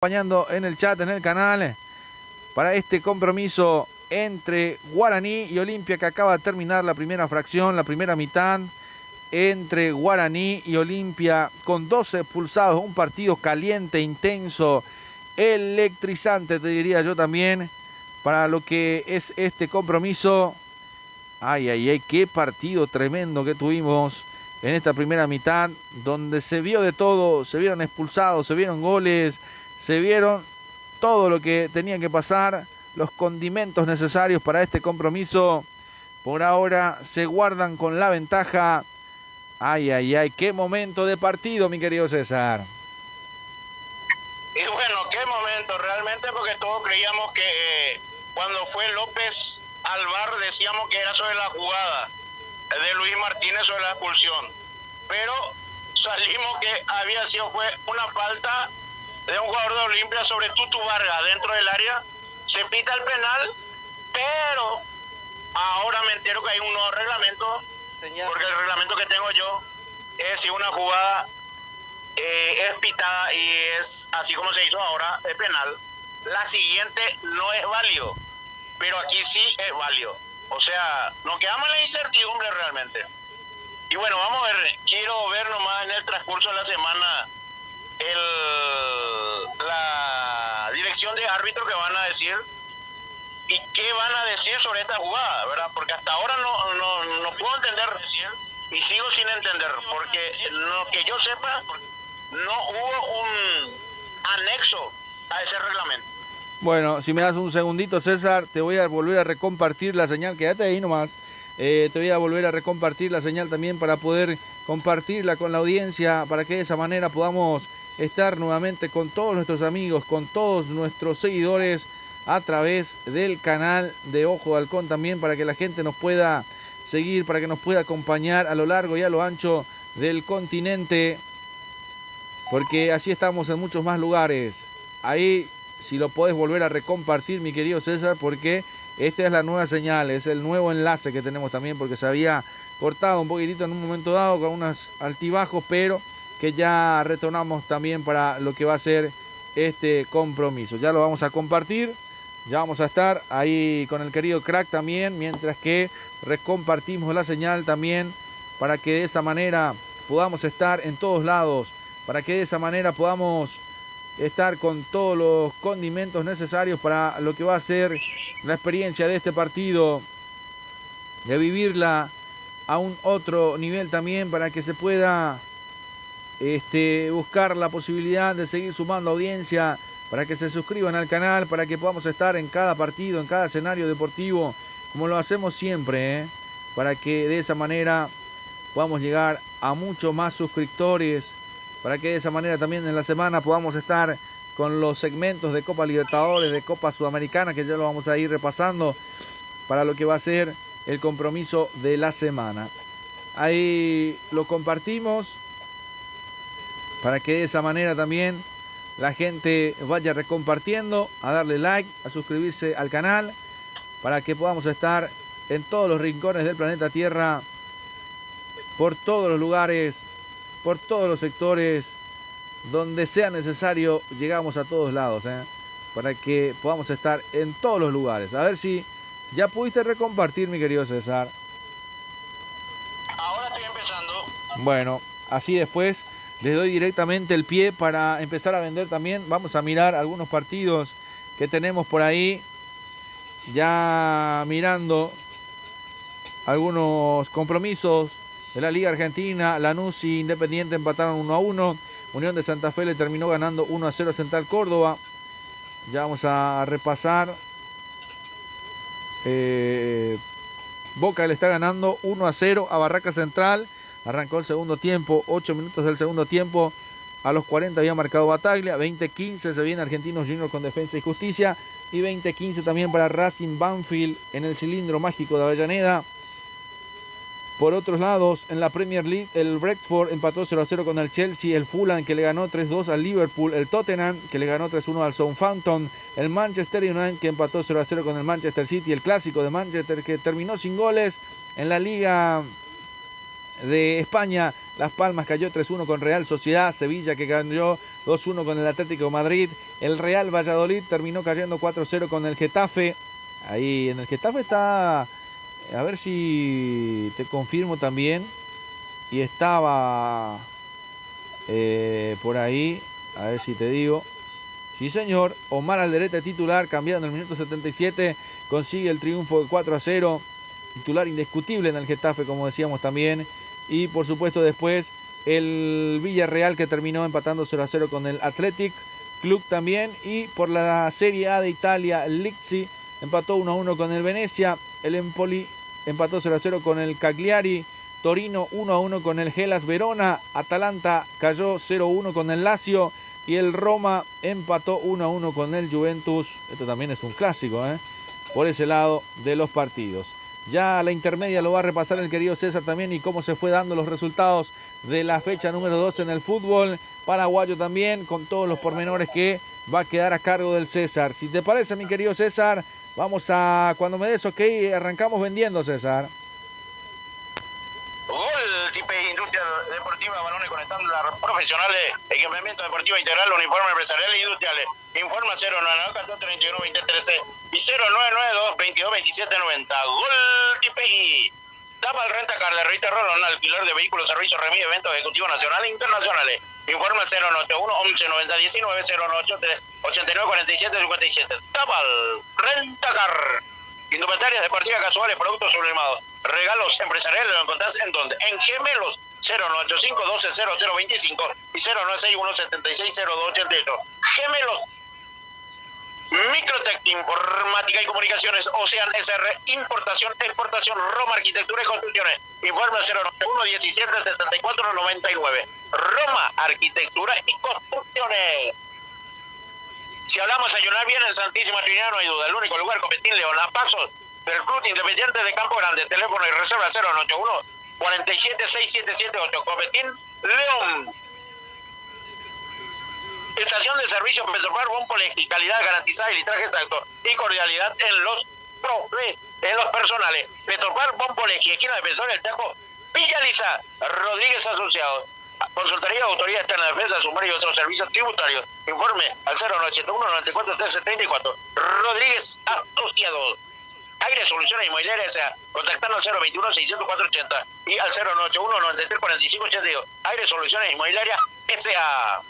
Acompañando en el chat, en el canal, para este compromiso entre Guaraní y Olimpia, que acaba de terminar la primera fracción, la primera mitad, entre Guaraní y Olimpia, con 12 expulsados, un partido caliente, intenso, electrizante, te diría yo también, para lo que es este compromiso. Ay, ay, ay, qué partido tremendo que tuvimos en esta primera mitad, donde se vio de todo, se vieron expulsados, se vieron goles, se vieron todo lo que tenía que pasar, los condimentos necesarios para este compromiso. Por ahora se guardan con la ventaja. Ay, ay, ay, qué momento de partido, mi querido César. Y bueno, qué momento realmente, porque todos creíamos que cuando fue López al VAR decíamos que era sobre la jugada de Luis Martínez sobre la expulsión, pero salimos que fue una falta de un jugador de Olimpia sobre Tutu Vargas dentro del área. Se pita el penal, pero ahora me entero que hay un nuevo reglamento, porque el reglamento que tengo yo es si una jugada es pitada y es así como se hizo ahora, es penal, la siguiente no es válido, pero aquí sí es válido. O sea, nos quedamos en la incertidumbre realmente. Y bueno, vamos a ver, quiero ver nomás en el transcurso de la semana la dirección de árbitro que van a decir y qué van a decir sobre esta jugada, ¿verdad? Porque hasta ahora no puedo entender y sigo sin entender, porque lo que yo sepa, no hubo un anexo a ese reglamento. Bueno, si me das un segundito, César, te voy a volver a recompartir la señal. Quédate ahí nomás. Te voy a volver a recompartir la señal también para poder compartirla con la audiencia, para que de esa manera podamos estar nuevamente con todos nuestros amigos, con todos nuestros seguidores a través del canal de Ojo de Halcón también, para que la gente nos pueda seguir, para que nos pueda acompañar a lo largo y a lo ancho del continente, porque así estamos en muchos más lugares. Ahí, si lo podés volver a recompartir, mi querido César, porque esta es la nueva señal, es el nuevo enlace que tenemos también, porque se había cortado un poquitito en un momento dado con unos altibajos, pero que ya retornamos también para lo que va a ser este compromiso. Ya lo vamos a compartir, ya vamos a estar ahí con el querido Crack también, mientras que recompartimos la señal también, para que de esa manera podamos estar en todos lados, para que de esa manera podamos estar con todos los condimentos necesarios para lo que va a ser la experiencia de este partido, de vivirla a un otro nivel también, para que se pueda buscar la posibilidad de seguir sumando audiencia, para que se suscriban al canal, para que podamos estar en cada partido, en cada escenario deportivo, como lo hacemos siempre, para que de esa manera podamos llegar a muchos más suscriptores, para que de esa manera también en la semana podamos estar con los segmentos de Copa Libertadores, de Copa Sudamericana, que ya lo vamos a ir repasando para lo que va a ser el compromiso de la semana. Ahí lo compartimos para que de esa manera también la gente vaya recompartiendo, a darle like, a suscribirse al canal, para que podamos estar en todos los rincones del planeta Tierra, por todos los lugares, por todos los sectores, donde sea necesario, llegamos a todos lados, para que podamos estar en todos los lugares. A ver si ya pudiste recompartir, mi querido César. Ahora estoy empezando. Bueno, así después les doy directamente el pie para empezar a vender también. Vamos a mirar algunos partidos que tenemos por ahí, ya mirando algunos compromisos de la Liga Argentina. Lanús y Independiente empataron 1-1. Unión de Santa Fe le terminó ganando 1-0 a Central Córdoba. Ya vamos a repasar. Boca le está ganando 1-0 a Barraca Central. Arrancó el segundo tiempo, 8 minutos del segundo tiempo. A los 40 había marcado Bataglia. 20-15 se viene Argentinos Juniors con Defensa y Justicia. Y 20-15 también para Racing Banfield en el cilindro mágico de Avellaneda. Por otros lados, en la Premier League, el Brentford empató 0-0 con el Chelsea, el Fulham que le ganó 3-2 al Liverpool, el Tottenham que le ganó 3-1 al Southampton, el Manchester United que empató 0-0 con el Manchester City, el clásico de Manchester que terminó sin goles. En la Liga de España. Las Palmas cayó 3-1 con Real Sociedad. Sevilla que cayó 2-1 con el Atlético de Madrid. El Real Valladolid terminó cayendo 4-0 con el Getafe. Ahí en el Getafe está, a ver si te confirmo también. Y estaba por ahí, a ver si te digo. Sí, señor. Omar Alderete titular, cambiado en el minuto 77. Consigue el triunfo de 4-0. Titular indiscutible en el Getafe, como decíamos también. Y por supuesto después el Villarreal que terminó empatando 0-0 con el Athletic Club también. Y por la Serie A de Italia, el Lipsia empató 1-1 con el Venecia. El Empoli empató 0-0 con el Cagliari. Torino 1-1 con el Hellas Verona. Atalanta cayó 0-1 con el Lazio. Y el Roma empató 1-1 con el Juventus. Esto también es un clásico, por ese lado de los partidos. Ya la intermedia lo va a repasar el querido César también y cómo se fue dando los resultados de la fecha número 2 en el fútbol paraguayo también, con todos los pormenores que va a quedar a cargo del César. Si te parece, mi querido César, vamos a, cuando me des ok, arrancamos vendiendo, César. Gol, Tipe Industria Deportiva, balones con estándar profesionales, equipamiento deportivo integral, uniforme empresarial e industriales. Informa 099-1431-2013 y 0992-222790. Gol, Tipe. Tapa el Rentacar de Rita Rolón, alquiler de vehículos, servicios, remis, eventos ejecutivos nacionales e internacionales. Informa 091-1190-19, 098-89-47-57. Tapa el Rentacar. Indumentarias deportivas casuales, productos sublimados, regalos empresariales, lo encontrás en donde, en Gemelos 095-12-0025 y 0961-760288. Gemelos. Microtec, informática y comunicaciones, Ocean SR, importación, exportación, Roma, arquitectura y construcciones. Informe 091-17-74-99. Roma, arquitectura y construcciones. Si hablamos de ayunar bien en Santísima Trinidad, no hay duda. El único lugar, Copetín León, a pasos del Club Independiente de Campo Grande. Teléfono y reserva 081-476778. Copetín León. Estación de servicio Petrofar Bonpoleji. Calidad garantizada y litraje exacto. Y cordialidad en los personales. Petrofar Bonpoleji, esquina de Defensor del Chaco, Villa Lisa, Rodríguez Asociados. Consultoría, autoridad externa de defensa, sumario y otros servicios tributarios. Informe al 0971-94-1334. Rodríguez Asociados. Aire Soluciones Inmobiliarias S.A. Contactando al 021-600-480 y al 0981-93-4582. Aire Soluciones Inmobiliarias S.A.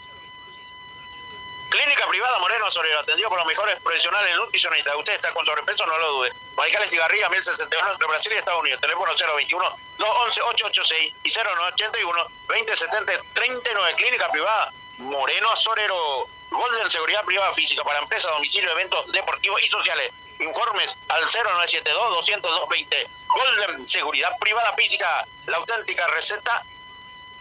Clínica privada Moreno Asorero, atendido por los mejores profesionales nutricionistas. Usted está con sobrepeso, no lo dude. Radicales Cigarrillas 1061 entre Brasil y Estados Unidos. Teléfono 021-211-886 y 0981-2070-39. Clínica privada Moreno Asorero. Golden Seguridad Privada Física para empresas, domicilio, eventos deportivos y sociales. Informes al 0972-200-220. Golden Seguridad Privada Física. La auténtica receta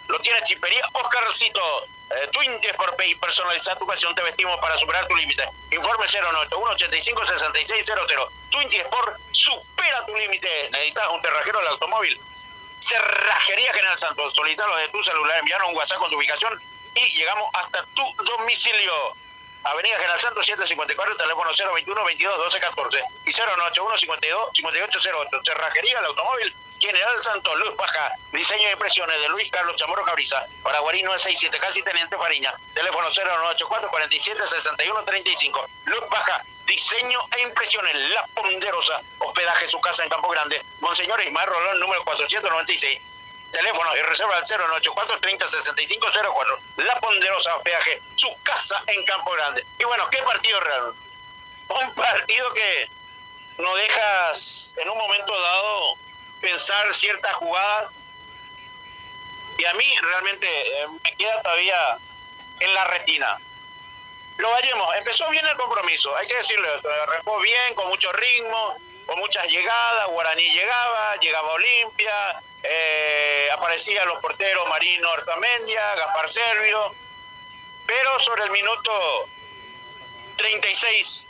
lo tiene Chipería Oscarcito. Twinties por Pay, personalizar tu pasión, te vestimos para superar tu límite. Informe 091-85-6600. Twinties por supera tu límite. Necesitas un cerrajero del automóvil. Cerrajería General Santos. Solicítalo de tu celular, enviaron un WhatsApp con tu ubicación y llegamos hasta tu domicilio. Avenida General Santos 754, teléfono 021-22-12-14 y 091-52-5808. Cerrajería del automóvil General Santos, Luz Baja, diseño e impresiones de Luis Carlos Chamorro Cabriza, Paraguarí 967, casi Teniente Fariña, teléfono 0984-47-6135. Luz Baja, diseño e impresiones, La Ponderosa, hospedaje su casa en Campo Grande, Monseñor Ismael Rolón, número 496. Teléfono y reserva al 094-30-6504. La Ponderosa, hospedaje su casa en Campo Grande. Y bueno, ¿qué partido real? Un partido que no dejas en un momento dado pensar ciertas jugadas y a mí realmente me queda todavía en la retina. Lo vayamos, empezó bien el compromiso, hay que decirlo, arrancó bien, con mucho ritmo, con muchas llegadas. Guaraní llegaba Olimpia, aparecían los porteros Marino Artamendia, Gaspar Servio, pero sobre el minuto 36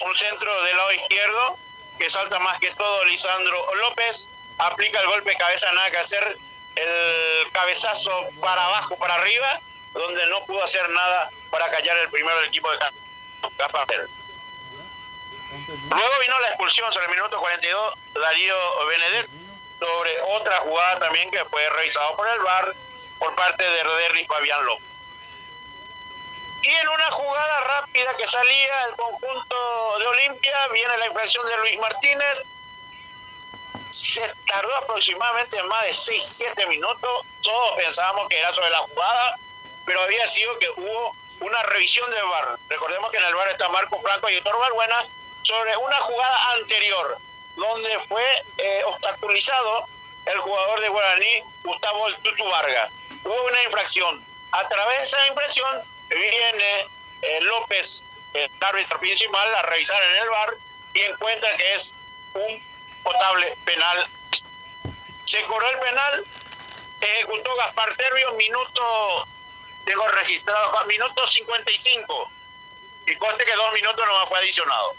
un centro del lado izquierdo que salta más que todo Lisandro López, aplica el golpe de cabeza, nada que hacer, el cabezazo para abajo, para arriba, donde no pudo hacer nada para callar el primero del equipo de Gaspar Servio. Luego vino la expulsión sobre el minuto 42, Darío Benedet, sobre otra jugada también que fue revisado por el VAR por parte de Derry Fabián López. Y en una jugada rápida que salía el conjunto de Olimpia, viene la infracción de Luis Martínez. Se tardó aproximadamente más de 6-7 minutos. Todos pensábamos que era sobre la jugada, pero había sido que hubo una revisión del VAR. Recordemos que en el VAR está Marco Franco y Héctor Balbuena sobre una jugada anterior, donde fue obstaculizado el jugador de Guaraní, Gustavo El Tutu Vargas. Hubo una infracción. A través de esa infracción viene López, el árbitro principal, a revisar en el VAR y encuentra que es un potable penal. Se cobró el penal, ejecutó Gaspar Tervio, tengo registrado, minuto 55. Y conste que 2 minutos nomás fue adicionado.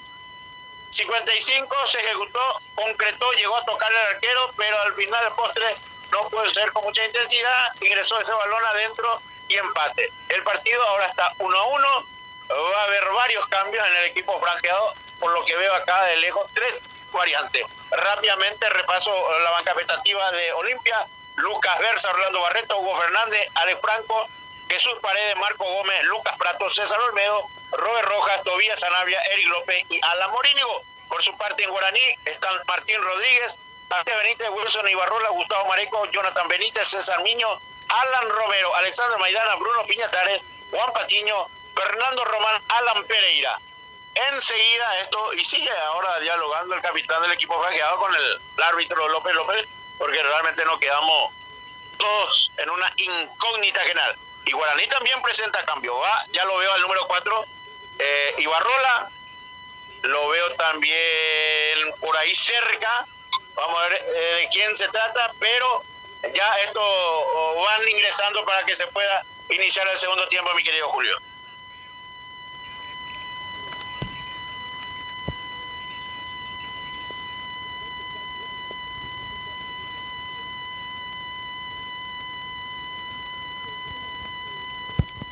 55 se ejecutó, concretó, llegó a tocar el arquero, pero al final del postre no pudo ser con mucha intensidad, ingresó ese balón adentro y empate. El partido ahora está 1-1, va a haber varios cambios en el equipo franjeado, por lo que veo acá de lejos 3 variantes. Rápidamente repaso la banca expectativa de Olimpia: Lucas Versa, Orlando Barreto, Hugo Fernández, Alex Franco, Jesús Paredes, Marco Gómez, Lucas Prato, César Olmedo, Robert Rojas, Tobías Sanabria, Eric López y Alan Morínigo. Por su parte en Guaraní están Martín Rodríguez, Arte Benítez, Wilson Ibarrola, Gustavo Mareco, Jonathan Benítez, César Miño, Alan Romero, Alexander Maidana, Bruno Piñatares, Juan Patiño, Fernando Román, Alan Pereira. Enseguida esto, y sigue ahora dialogando el capitán del equipo franqueado con el árbitro López, porque realmente nos quedamos todos en una incógnita general. Y Guaraní también presenta cambio, ¿va? Ya lo veo al número 4, Ibarrola, lo veo también por ahí cerca, vamos a ver de quién se trata, pero ya esto van ingresando para que se pueda iniciar el segundo tiempo, mi querido Julio.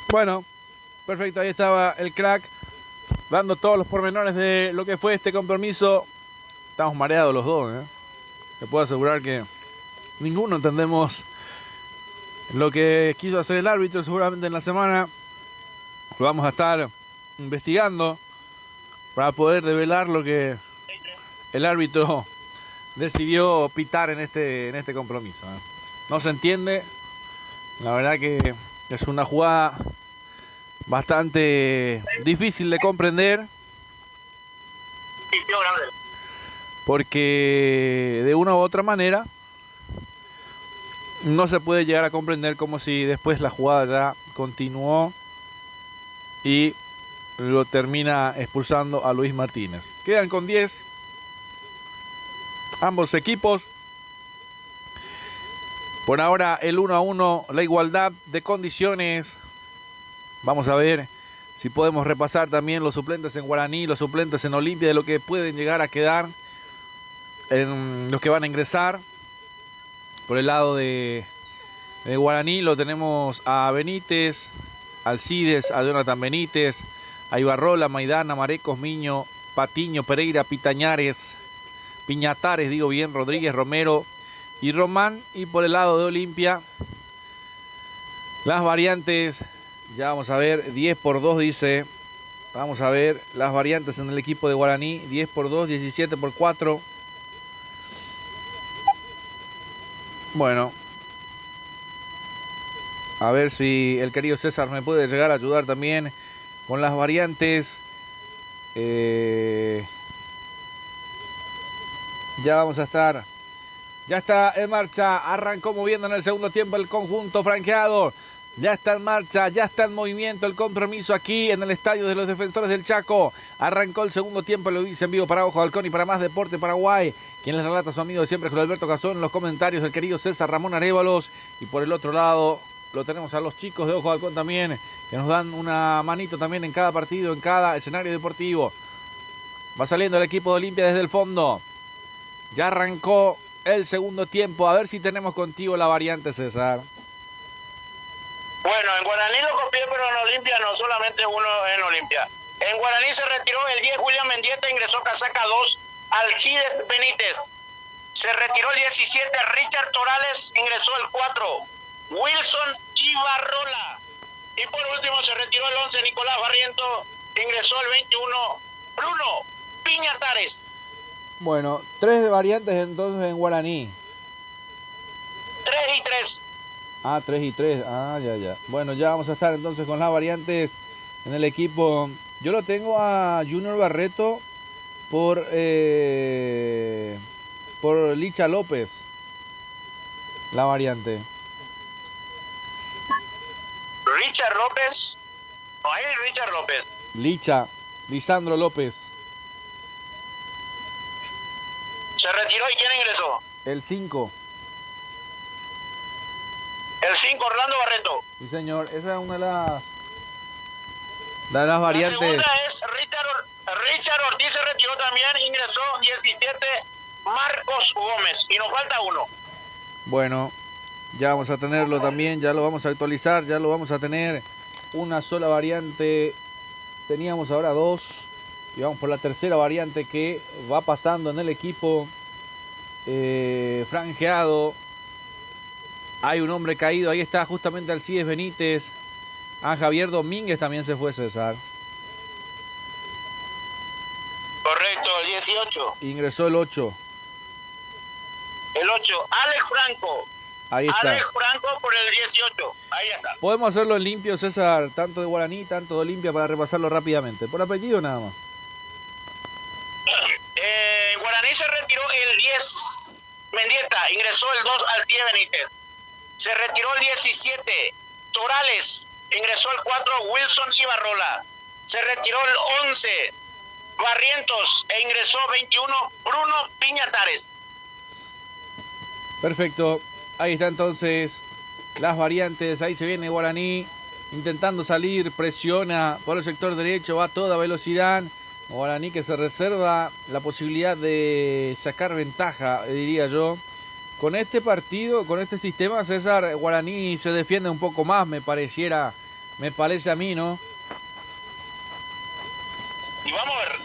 Bueno, perfecto, ahí estaba el crack dando todos los pormenores de lo que fue este compromiso. Estamos mareados los dos, ¿eh? Te puedo asegurar que ninguno entendemos lo que quiso hacer el árbitro. Seguramente en la semana lo vamos a estar investigando para poder develar lo que el árbitro decidió pitar en este compromiso, ¿eh? No se entiende. La verdad que es una jugada bastante difícil de comprender, porque de una u otra manera no se puede llegar a comprender como si después la jugada ya continuó y lo termina expulsando a Luis Martínez. Quedan con 10 ambos equipos. Por ahora el 1-1, la igualdad de condiciones. Vamos a ver si podemos repasar también los suplentes en Guaraní, los suplentes en Olimpia, de lo que pueden llegar a quedar en los que van a ingresar. Por el lado de Guaraní lo tenemos a Benítez, Alcides, a Jonathan Benítez, a Ibarrola, Maidana, Marecos, Miño, Patiño, Pereira, Piñatares, Rodríguez, Romero y Román. Y por el lado de Olimpia, las variantes, ya vamos a ver, 10 por 2 dice. Vamos a ver las variantes en el equipo de Guaraní: 10 por 2, 17 por 4. Bueno, a ver si el querido César me puede llegar a ayudar también con las variantes. Ya vamos a estar. Ya está en marcha. Arrancó moviendo en el segundo tiempo el conjunto franqueado. Ya está en marcha, ya está en movimiento el compromiso aquí en el estadio de los Defensores del Chaco. Arrancó el segundo tiempo, lo dice en vivo para Ojo de Halcón y para Más Deporte Paraguay. Quien les relata a su amigo de siempre, Julio Alberto Cazón, en los comentarios el querido César Ramón Arévalos. Y por el otro lado lo tenemos a los chicos de Ojo de Halcón también, que nos dan una manito también en cada partido, en cada escenario deportivo. Va saliendo el equipo de Olimpia desde el fondo. Ya arrancó el segundo tiempo. A ver si tenemos contigo la variante, César. Bueno, en Guaraní lo copié, pero en Olimpia no, solamente uno en Olimpia. En Guaraní se retiró el 10 William Mendieta, ingresó casaca 2 Alcides Benítez. Se retiró el 17, Richard Torales, ingresó el 4, Wilson Ibarrola. Y por último se retiró el 11, Nicolás Barriento, ingresó el 21, Bruno Piñatares. Bueno, 3 variantes entonces en guaraní. 3 y 3. Ah, 3 y 3. Ah, ya. Bueno, ya vamos a estar entonces con las variantes en el equipo. Yo lo tengo a Junior Barreto por Licha López. La variante. Richard López. No hay Richard López. Lisandro López. Se retiró y ¿quién ingresó? El 5. El 5, Orlando Barreto. Sí, señor. Esa es una de las variantes. La segunda es Richard Ortiz, se retiró también, ingresó 17, Marcos Gómez. Y nos falta uno. Bueno, ya vamos a tenerlo también, ya lo vamos a actualizar, ya lo vamos a tener. Una sola variante, teníamos ahora 2. Y vamos por la tercera variante que va pasando en el equipo franjeado. Hay un hombre caído, ahí está justamente Alcides Benítez. A Javier Domínguez también se fue, César. Correcto, el 18. Ingresó el 8. El 8, Alex Franco. Ahí está. Alex Franco por el 18. Ahí está. Podemos hacerlo en limpio, César, tanto de guaraní, tanto de Olimpia, para repasarlo rápidamente. Por apellido nada más. Guaraní se retiró el 10, Mendieta, ingresó el 2, Alcides Benítez. Se retiró el 17, Torales, ingresó el 4, Wilson Ibarrola. Se retiró el 11, Barrientos, e ingresó 21, Bruno Piñatares. Perfecto, ahí está entonces las variantes. Ahí se viene Guaraní intentando salir, presiona por el sector derecho, va a toda velocidad. Guaraní que se reserva la posibilidad de sacar ventaja, diría yo. Con este partido, con este sistema, César, Guaraní se defiende un poco más, me parece a mí, ¿no? Y vamos a ver.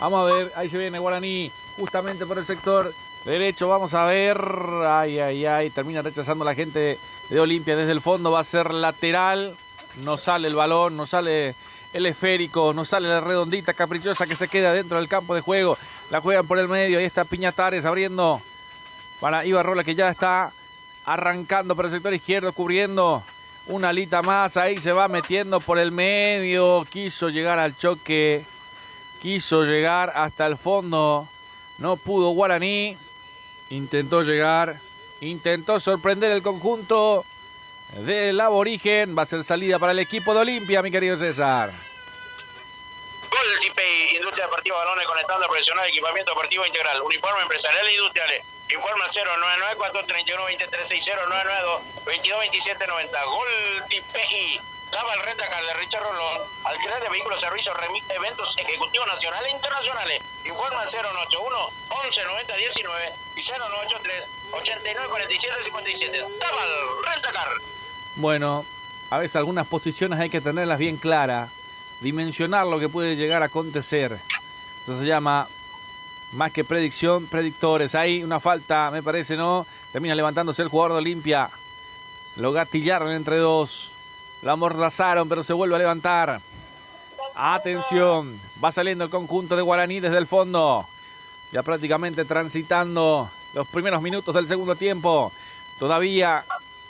Vamos a ver, ahí se viene Guaraní, justamente por el sector derecho, vamos a ver. Ay, termina rechazando la gente de Olimpia desde el fondo, va a ser lateral. No sale el balón, no sale el esférico, no sale la redondita caprichosa que se queda dentro del campo de juego. La juegan por el medio, ahí está Piñatares abriendo para Ibarrola, que ya está arrancando por el sector izquierdo, cubriendo una alita más. Ahí se va metiendo por el medio, quiso llegar al choque, quiso llegar hasta el fondo, no pudo Guaraní. Intentó llegar, intentó sorprender el conjunto del aborigen. Va a ser salida para el equipo de Olimpia, mi querido César. Gol Tipei, Industria Deportiva Balones con estándar profesional, equipamiento deportivo integral, uniforme empresarial e industriales. Informa 099-431-2360-992-222790. Gol Tipei. Daba el rentacar de Richard Rolón, alquiler de vehículos, servicios, eventos ejecutivos nacionales e internacionales. Informa 081 11 90 19 y 0983 89 47 57. Daba el rentacar. Bueno, a veces algunas posiciones hay que tenerlas bien claras, dimensionar lo que puede llegar a acontecer. Eso se llama, más que predicción, predictores. Hay una falta, me parece, ¿no? Termina levantándose el jugador de Olimpia. Lo gatillaron entre dos. Lo amordazaron, pero se vuelve a levantar. Atención, va saliendo el conjunto de Guaraní desde el fondo. Ya prácticamente transitando los primeros minutos del segundo tiempo. Todavía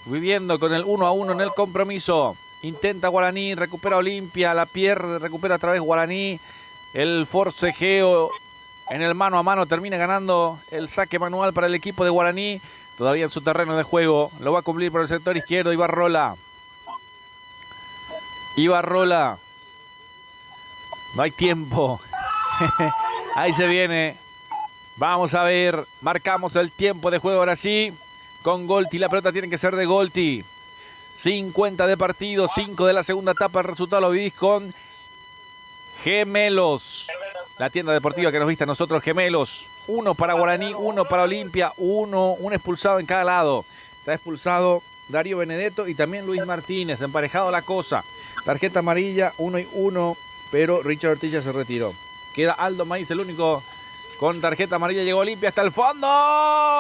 viviendo con el 1-1 en el compromiso. Intenta Guaraní, recupera Olimpia, la pierde, recupera otra vez Guaraní. El forcejeo en el mano a mano termina ganando el saque manual para el equipo de Guaraní. Todavía en su terreno de juego. Lo va a cumplir por el sector izquierdo Ibarrola. No hay tiempo. Ahí se viene. Vamos a ver. Marcamos el tiempo de juego ahora sí. Con Golti. La pelota tiene que ser de Golti. 50 de partido. 5 de la segunda etapa. El resultado lo vivís con Gemelos. La tienda deportiva que nos viste a nosotros. Gemelos. 1 para Guaraní. 1 para Olimpia. Un expulsado en cada lado. Está expulsado Darío Benedetto y también Luis Martínez. Emparejado la cosa. Tarjeta amarilla, 1-1, pero Richard Ortiz ya se retiró. Queda Aldo Maíz, el único Con tarjeta amarilla llegó Olimpia hasta el fondo.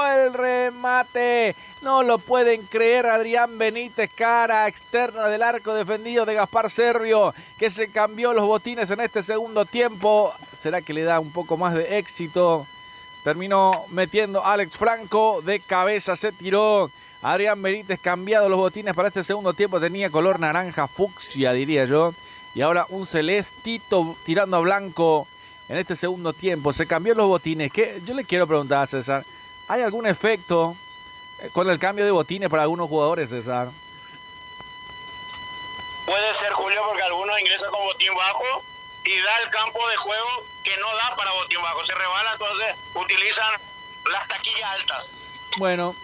El remate. No lo pueden creer. Adrián Benítez, cara externa del arco defendido de Gaspar Servio, que se cambió los botines en este segundo tiempo. ¿Será que le da un poco más de éxito? Terminó metiendo Alex Franco. De cabeza se tiró. Adrián Benítez cambiado los botines para este segundo tiempo. Tenía color naranja fucsia, diría yo. Y ahora un celestito tirando a blanco. En este segundo tiempo se cambió los botines. Yo le quiero preguntar a César, ¿hay algún efecto con el cambio de botines para algunos jugadores, César? Puede ser, Julio, porque algunos ingresan con botín bajo y da el campo de juego que no da para botín bajo. Se rebala, entonces utilizan las taquillas altas. Bueno,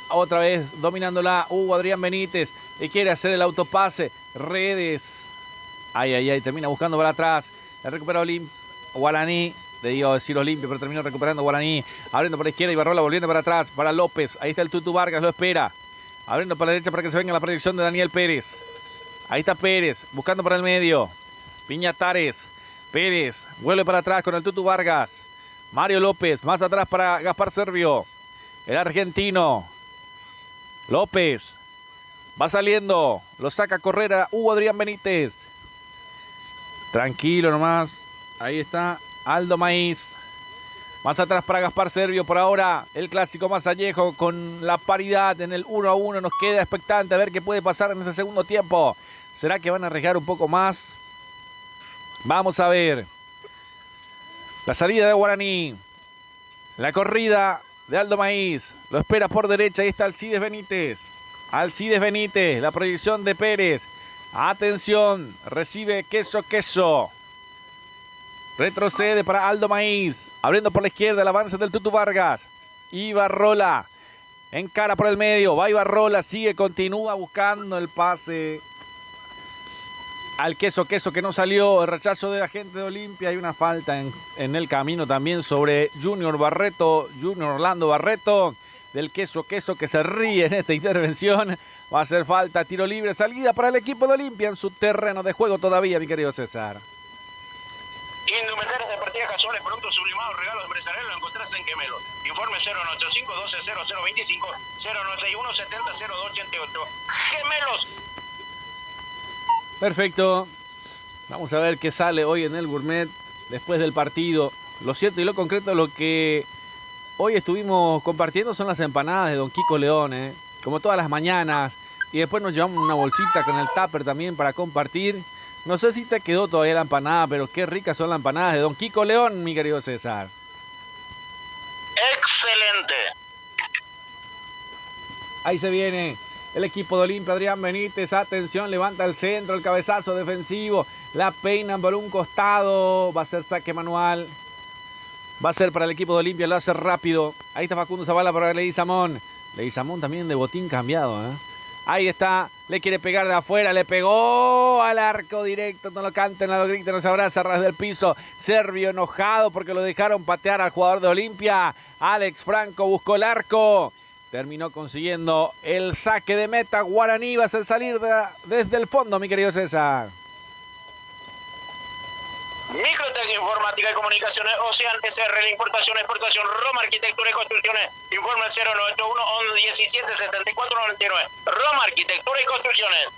otra vez dominándola Hugo Adrián Benítez, que quiere hacer el autopase. Redes. Ay, termina buscando para atrás. La recupera Guaraní, debía decir Olimpia, pero terminó recuperando Guaraní. Abriendo por la izquierda y Barrola volviendo para atrás. Para López, ahí está el Tutu Vargas, lo espera. Abriendo para la derecha para que se venga la proyección de Daniel Pérez. Ahí está Pérez, buscando para el medio. Piñatares, Pérez, vuelve para atrás con el Tutu Vargas. Mario López, más atrás para Gaspar Servio. El argentino. López, va saliendo, lo saca a correr a Hugo Adrián Benítez. Tranquilo nomás. Ahí está Aldo Maíz. Más atrás para Gaspar Servio. Por ahora el clásico Mazallejo con la paridad en el 1-1. Nos queda expectante a ver qué puede pasar en este segundo tiempo. ¿Será que van a arriesgar un poco más? Vamos a ver. La salida de Guaraní. La corrida de Aldo Maíz. Lo espera por derecha. Ahí está Alcides Benítez. Alcides Benítez. La proyección de Pérez. Atención. Recibe Queso. Retrocede para Aldo Maíz. Abriendo por la izquierda el avance del Tutu Vargas. Ibarrola. Encara por el medio. Va Ibarrola. Sigue, continúa buscando el pase al Queso que no salió. El rechazo de la gente de Olimpia. Hay una falta en el camino también sobre Junior Orlando Barreto. Del Queso que se ríe en esta intervención. Va a hacer falta. Tiro libre. Salida para el equipo de Olimpia en su terreno de juego todavía, mi querido César. Indumentarias deportivas casuales, productos sublimados, regalos empresariales, lo encontrás en Gemelo. Informe 085 12 0025 091 70 0288. Gemelos. Perfecto. Vamos a ver qué sale hoy en el Gourmet después del partido. Lo cierto y lo concreto, lo que hoy estuvimos compartiendo son las empanadas de Don Kiko León, como todas las mañanas. Y después nos llevamos una bolsita con el tupper también para compartir. No sé si te quedó todavía la empanada, pero qué ricas son las empanadas de Don Kiko León, mi querido César. Excelente. Ahí se viene el equipo de Olimpia. Adrián Benítez, atención, levanta el centro, el cabezazo defensivo. La peinan por un costado. Va a ser saque manual. Va a ser para el equipo de Olimpia, lo hace rápido. Ahí está Facundo Zavala para Leguizamón. Leguizamón también de botín cambiado, Ahí está, le quiere pegar de afuera, le pegó al arco directo, no lo canten, no lo griten, no se abraza, ras del piso. Servio enojado porque lo dejaron patear al jugador de Olimpia. Alex Franco buscó el arco, terminó consiguiendo el saque de meta. Guaraní va a hacer salir desde el fondo, mi querido César. Microtec Informática y Comunicaciones, Ocean SR, la importación, exportación, Roma Arquitectura y Construcciones. Informe 0981 17 74 99. Roma Arquitectura y Construcciones.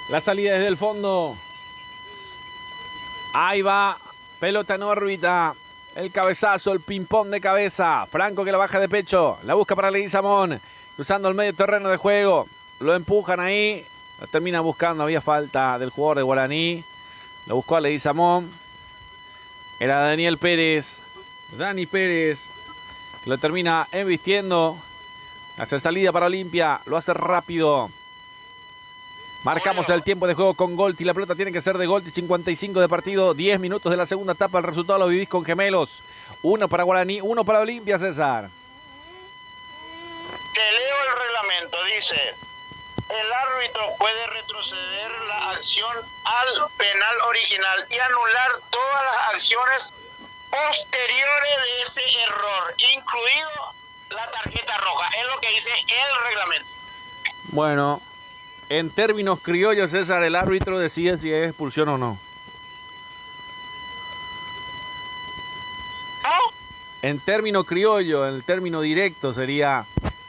La salida desde el fondo. Ahí va, pelota en órbita. El cabezazo, el ping-pong de cabeza. Franco que la baja de pecho. La busca para Leguizamón. Cruzando el medio terreno de juego. Lo empujan ahí. Lo termina buscando. Había falta del jugador de Guaraní. Lo buscó a Leguizamón. Era Daniel Pérez. Dani Pérez. Que lo termina embistiendo. Hace salida para Olimpia. Lo hace rápido. Marcamos el tiempo de juego con Golti. La pelota tiene que ser de Golti. 55 de partido. 10 minutos de la segunda etapa. El resultado lo vivís con Gemelos. 1 para Guaraní. 1 para Olimpia, César. Te leo el reglamento. Dice: el árbitro puede retroceder la acción al penal original y anular todas las acciones posteriores de ese error, incluido la tarjeta roja. Es lo que dice el reglamento. Bueno, en términos criollos, César, el árbitro decide si es expulsión o no. En término criollo, en término directo sería,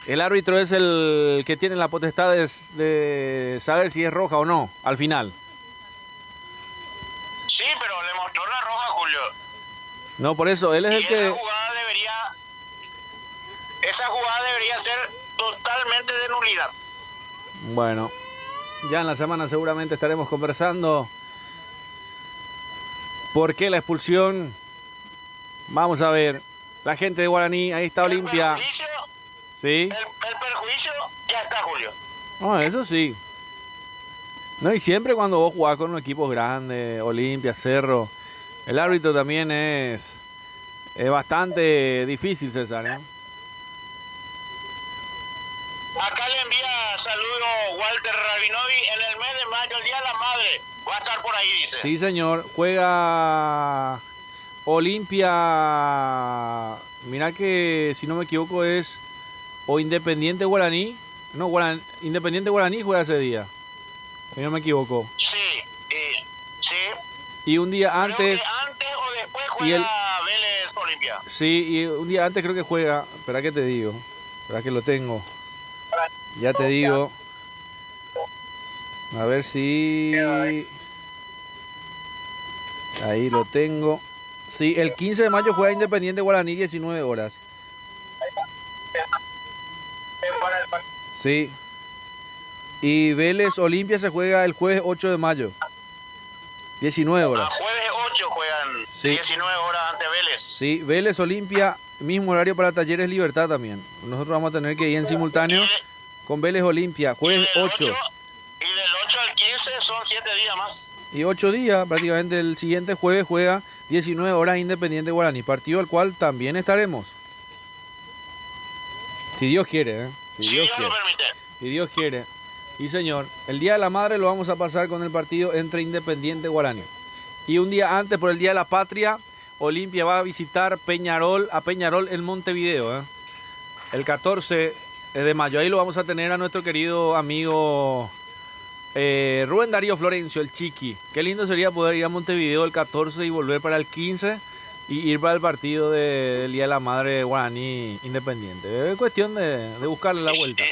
el árbitro es el que tiene la potestad de saber si es roja o no, al final. Sí, pero le mostró la roja, Julio. No, por eso, él es el que... Esa jugada debería ser totalmente de nulidad. Bueno, ya en la semana seguramente estaremos conversando por qué la expulsión. Vamos a ver, la gente de Guaraní, ahí está Olimpia. Sí. El perjuicio ya está, Julio. No, eso sí. No, y siempre cuando vos jugás con un equipo grande, Olimpia, Cerro, el árbitro también es bastante difícil, César, ¿eh? Acá le envía saludo Walter Rabinovi. En el mes de mayo, el Día de la Madre, va a estar por ahí, dice. Sí, señor. Juega Olimpia. Mira que, si no me equivoco, es o Independiente Guaraní. No, Independiente Guaraní juega ese día. Si no me equivoco. Sí, sí. Y un día antes... Creo que antes o después juega Vélez Olimpia. Sí, y un día antes creo que juega... Espera que te digo. Espera que lo tengo. Ya te digo. A ver si... Ahí lo tengo. Sí, el 15 de mayo juega Independiente Guaraní, 19 horas. Sí. Y Vélez Olimpia se juega el jueves 8 de mayo. 19 horas. Jueves 8 juegan, sí. 19 horas ante Vélez. Sí, Vélez Olimpia, mismo horario para Talleres Libertad también. Nosotros vamos a tener que ir en simultáneo con Vélez Olimpia, jueves 8. Y del 8 al 15 son 7 días más. Y 8 días, prácticamente el siguiente jueves juega 19 horas Independiente Guaraní, partido al cual también estaremos. Si Dios quiere, ¿eh? Si Dios lo permite. Si Dios quiere. Y señor, el Día de la Madre lo vamos a pasar con el partido entre Independiente Guaraní. Y un día antes, por el Día de la Patria, Olimpia va a visitar a Peñarol en Montevideo, ¿eh? El 14 de mayo. Ahí lo vamos a tener a nuestro querido amigo Rubén Darío Florencio, el Chiqui. Qué lindo sería poder ir a Montevideo el 14 y volver para el 15 y ir para el partido del Día de la Madre Guaraní Independiente. Es cuestión de buscarle la vuelta.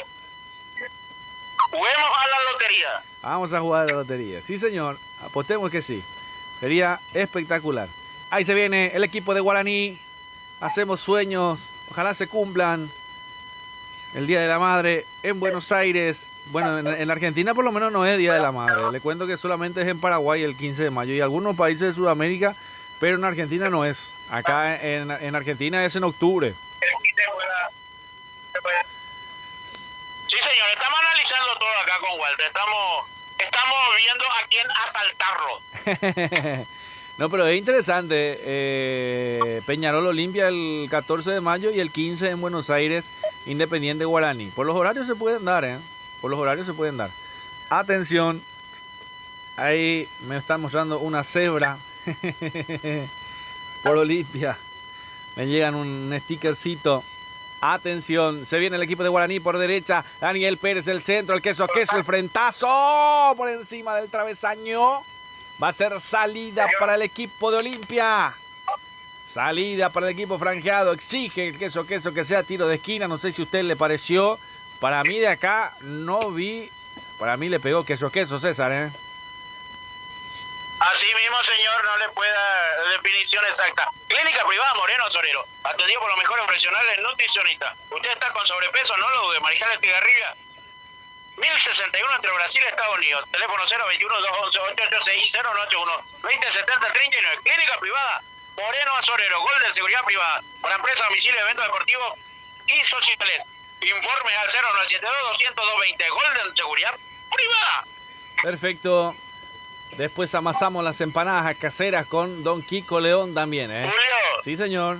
Juguemos a la lotería. Vamos a jugar a la lotería. Sí, señor. Apostemos que sí. Sería espectacular. Ahí se viene el equipo de Guaraní. Hacemos sueños. Ojalá se cumplan. El Día de la Madre en Buenos Aires. Bueno, en Argentina por lo menos no es Día de la Madre. Le cuento que solamente es en Paraguay el 15 de mayo y algunos países de Sudamérica, pero en Argentina no es. Acá en Argentina es en octubre. Sí, señor, estamos analizando todo acá con Walter. Estamos viendo a quién asaltarlo. No, pero es interesante. Peñarol Olimpia el 14 de mayo y el 15 en Buenos Aires, Independiente Guaraní. Por los horarios se pueden dar, ¿eh? Por los horarios se pueden dar. Atención. Ahí me están mostrando una cebra por Olimpia. Me llegan un stickercito. Atención, se viene el equipo de Guaraní por derecha. Daniel Pérez del centro, el queso, el frentazo por encima del travesaño. Va a ser salida para el equipo de Olimpia. Salida para el equipo franjeado. Exige el queso que sea tiro de esquina. No sé si a usted le pareció. Para mí de acá no vi. Para mí le pegó queso, César, ¿eh? Así mismo, señor, no le puede dar definición exacta. Clínica Privada Moreno Asorero, atendido por los mejores profesionales nutricionistas. Usted está con sobrepeso, no lo dude. Mariscal Estigarribia, 1061 entre Brasil y Estados Unidos. Teléfono 021-211-886 y 091-2070-39. Clínica Privada Moreno Asorero, Golden Seguridad Privada. Para empresas, domicilio, eventos deportivos y sociales. Informe al 0972-200-220. Golden Seguridad Privada. Perfecto. Después amasamos las empanadas caseras con Don Kiko León también, ¿eh? Julio. Sí, señor.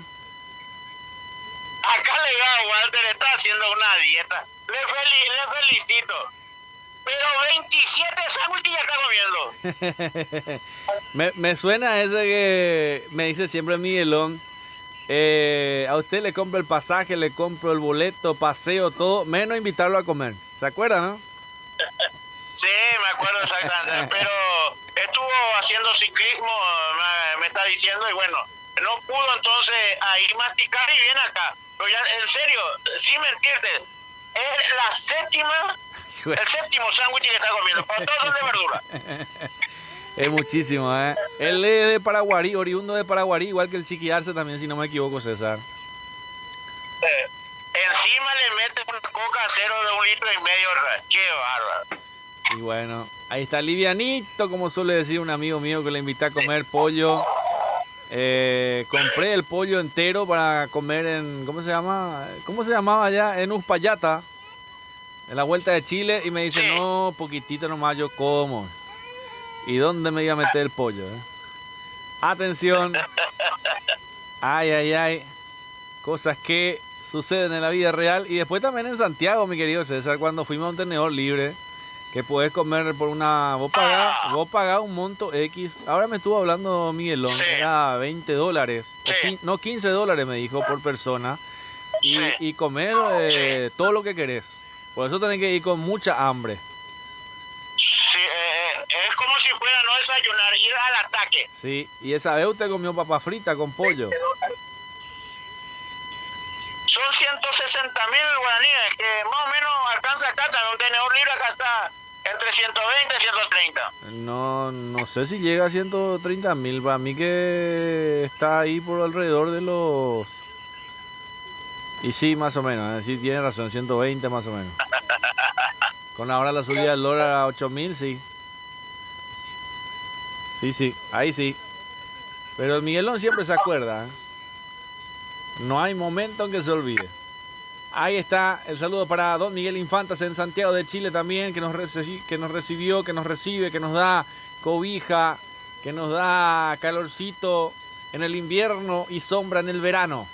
Acá legado, Walter está haciendo una dieta. Le felicito. Pero 27 sándwiches ya está comiendo. me suena ese que me dice siempre Miguelón. A usted le compro el pasaje, le compro el boleto, paseo, todo, menos invitarlo a comer. ¿Se acuerda, no? Sí, me acuerdo exactamente. Pero estuvo haciendo ciclismo, me está diciendo, y bueno, no pudo entonces ahí masticar y viene acá. Pero ya, en serio, sin mentirte, es la séptima, el séptimo sándwich que está comiendo, para todos son de verdura. Es muchísimo, ¿eh? Él es de Paraguarí, oriundo de Paraguarí, igual que el Chiqui Arce también, si no me equivoco, César. Encima le mete una coca cero de 1,5 litros. ¡Qué bárbaro! Y bueno, ahí está livianito, como suele decir un amigo mío que le invité a comer pollo. Compré el pollo entero para comer en, ¿cómo se llama? ¿Cómo se llamaba allá? En Uspallata, en la Vuelta de Chile, y me dice, Sí. no, poquitito nomás yo como. ¿Y dónde me iba a meter el pollo? Atención. Ay, ay, ay. Cosas que suceden en la vida real. Y después también en Santiago, mi querido César, cuando fuimos a un tenedor libre, que podés comer por una... Vos pagás un monto X. Ahora me estuvo hablando Miguelón, Sí. era $20. Sí. No, $15 me dijo por persona. Y, Sí. y comer Sí. todo lo que querés. Por eso tenés que ir con mucha hambre. Sí, es como si fuera no desayunar, ir al ataque. Sí, y esa vez usted comió papa frita con pollo. Son 160.000 guaraníes, que más o menos alcanza acá, también un tenedor libre acá está entre 120 y 130. No sé si llega a 130.000. Para mí que está ahí por alrededor de los... Y sí, más o menos. Sí, tiene razón, 120 más o menos. Con ahora la subida del dólar a 8.000, sí. Sí, ahí sí. Pero el Miguelón siempre se acuerda, ¿eh? No hay momento en que se olvide. Ahí está el saludo para don Miguel Infantas en Santiago de Chile también, que nos recibió, que nos recibe, que nos da cobija, que nos da calorcito en el invierno y sombra en el verano.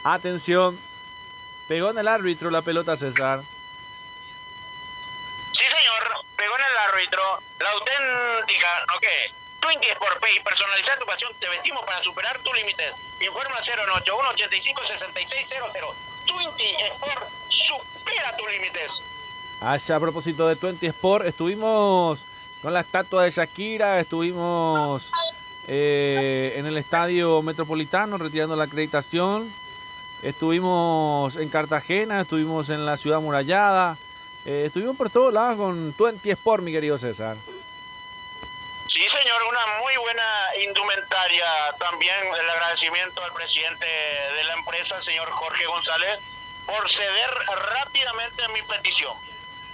Atención, pegó en el árbitro la pelota, César. Sí, señor, pegó en el árbitro. La auténtica, ¿no qué? Twinkie Sport Pay, personalizar tu pasión, te vestimos para superar tus límites. Informa 081 85 6600. Twinkie Sport, supera tus límites. A propósito de 20 Sport, estuvimos con la estatua de Shakira, estuvimos en el estadio Metropolitano retirando la acreditación, estuvimos en Cartagena, estuvimos en la ciudad amurallada, estuvimos por todos lados con 20 Sport, mi querido César. Sí, señor, una muy buena indumentaria. También el agradecimiento al presidente de la empresa, el señor Jorge González, por ceder rápidamente a mi petición.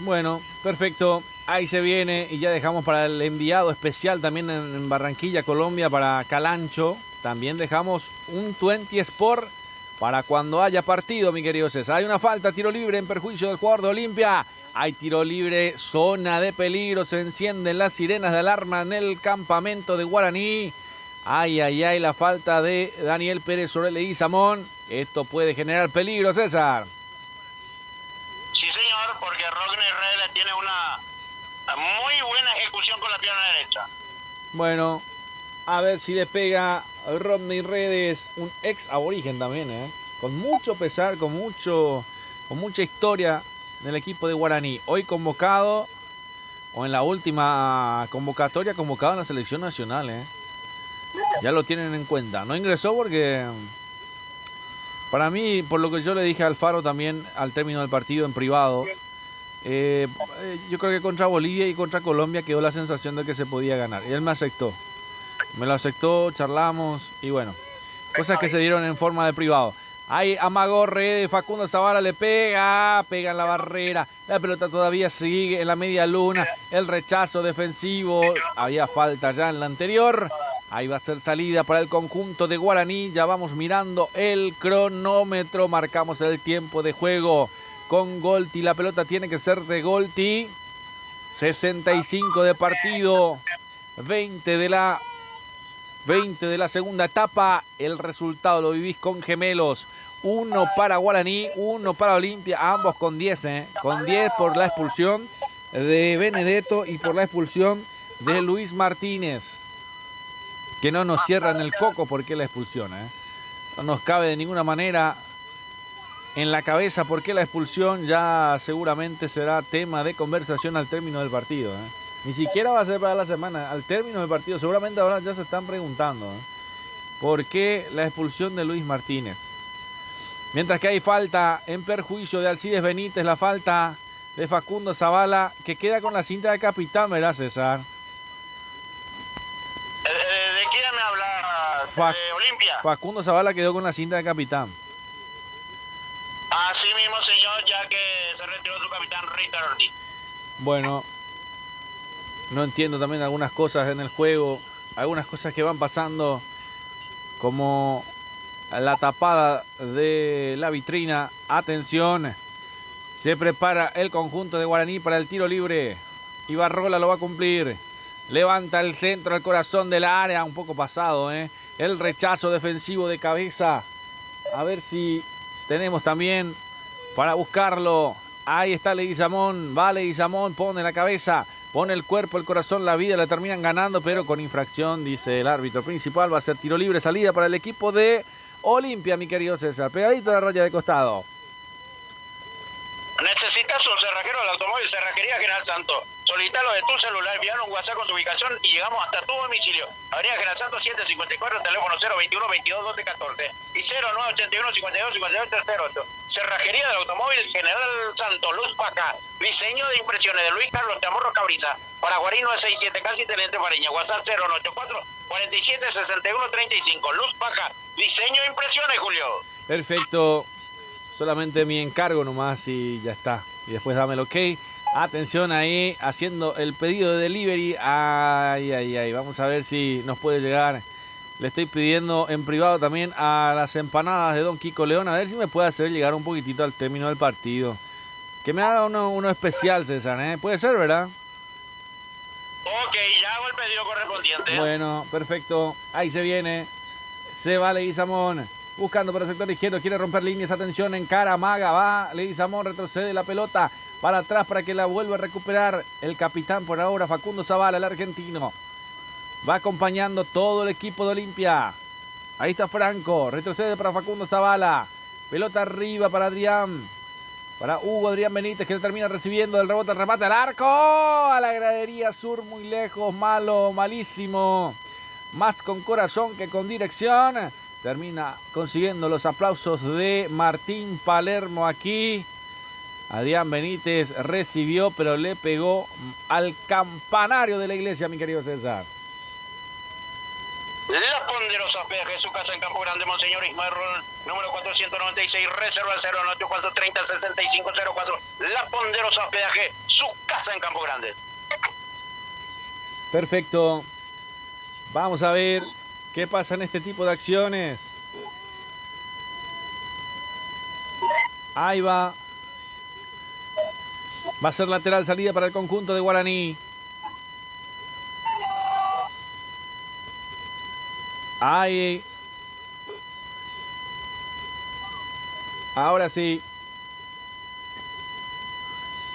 Bueno, perfecto. Ahí se viene y ya dejamos para el enviado especial también en Barranquilla, Colombia, para Calancho. También dejamos un 20 Sport para cuando haya partido, mi querido César. Hay una falta, tiro libre en perjuicio del jugador de Olimpia. Hay tiro libre, zona de peligro, se encienden las sirenas de alarma en el campamento de Guaraní. Ay, ay, ay, la falta de Daniel Pérez sobre Leguizamón. Esto puede generar peligro, César. Sí, señor, porque Rodney Redes tiene una muy buena ejecución con la pierna derecha. Bueno, a ver si le pega Rodney Redes, un ex aborigen también, con mucho pesar, con mucha historia del equipo de Guaraní. Hoy convocado, o en la última convocatoria, convocado en la selección nacional. Ya lo tienen en cuenta. No ingresó porque, para mí, por lo que yo le dije a Alfaro también al término del partido en privado, yo creo que contra Bolivia y contra Colombia quedó la sensación de que se podía ganar. Y él me aceptó. Me lo aceptó, charlamos y bueno, cosas que se dieron en forma de privado. Ahí amagó Redes, Facundo Zavala le pega en la barrera. La pelota todavía sigue en la media luna. El rechazo defensivo. Había falta ya en la anterior. Ahí va a ser salida para el conjunto de Guaraní. Ya vamos mirando el cronómetro. Marcamos el tiempo de juego con Golti. La pelota tiene que ser de Golti. 65 de partido. 20 de la segunda etapa. El resultado lo vivís con gemelos. 1 para Guaraní, 1 para Olimpia. Ambos con 10, con 10 por la expulsión de Benedetto y por la expulsión de Luis Martínez. Que no nos cierran el coco porque la expulsión. No nos cabe de ninguna manera en la cabeza porque la expulsión ya seguramente será tema de conversación al término del partido. Ni siquiera va a ser para la semana. Al término del partido seguramente ahora ya se están preguntando. ¿Por qué la expulsión de Luis Martínez? Mientras que hay falta en perjuicio de Alcides Benítez, la falta de Facundo Zavala, que queda con la cinta de capitán, ¿verdad, César? ¿De quién me habla? ¿De Olimpia? Facundo Zavala quedó con la cinta de capitán. Así mismo, señor, ya que se retiró su capitán Richard Ortiz. Bueno, no entiendo también algunas cosas en el juego, algunas cosas que van pasando, como la tapada de la vitrina. Atención, se prepara el conjunto de Guaraní para el tiro libre. Ibarrola lo va a cumplir. Levanta el centro al corazón de la área, un poco pasado, el rechazo defensivo de cabeza. A ver si tenemos también para buscarlo. Ahí está Leguizamón, va Leguizamón, pone la cabeza, pone el cuerpo, el corazón, la vida, la terminan ganando, pero con infracción, dice el árbitro principal. Va a ser tiro libre, salida para el equipo de Olimpia, mi querido César. Pegadito a la raya de costado. ¿Necesitas un cerrajero del automóvil? Cerrajería General Santos. Solicítalo de tu celular, envíalo un WhatsApp con tu ubicación y llegamos hasta tu domicilio. Avenida General Santos 754, teléfono 021 22 12 14 y 0981 52 58 08. Cerrajería del automóvil General Santos, Luz Paca. Diseño de impresiones de Luis Carlos Chamorro Cabriza. Para Guarino 67, casi Teniente Fariña. WhatsApp 084 47 61 35. Luz Paca. Diseño de impresiones, Julio. Perfecto. Solamente mi encargo nomás y ya está. Y después dame el ok. Atención ahí, haciendo el pedido de delivery. Ay, ay, ay. Vamos a ver si nos puede llegar. Le estoy pidiendo en privado también a las empanadas de Don Kiko León. A ver si me puede hacer llegar un poquitito al término del partido. Que me haga uno especial, César, ¿eh? Puede ser, ¿verdad? Ok, ya hago el pedido correspondiente. Bueno, perfecto. Ahí se viene. Se va Leguizamón. Buscando por el sector izquierdo, quiere romper líneas, atención, encara, Maga, va, Leguizamón, retrocede la pelota para atrás para que la vuelva a recuperar el capitán por ahora, Facundo Zavala, el argentino. Va acompañando todo el equipo de Olimpia. Ahí está Franco, retrocede para Facundo Zavala. Pelota arriba para Adrián. Para Hugo Adrián Benítez, que le termina recibiendo el rebote, el remate al arco. A la gradería sur, muy lejos, malo, malísimo. Más con corazón que con dirección. Termina consiguiendo los aplausos de Martín Palermo aquí. Adrián Benítez recibió, pero le pegó al campanario de la iglesia, mi querido César. Las ponderosas peajes de su casa en Campo Grande, Monseñor Ismael Rolón, número 496, reserva al 084306504. Las ponderosas peajes, su casa en Campo Grande. Perfecto. Vamos a ver qué pasa en este tipo de acciones. Ahí va. Va a ser lateral salida para el conjunto de Guaraní. Ahí. Ahora sí.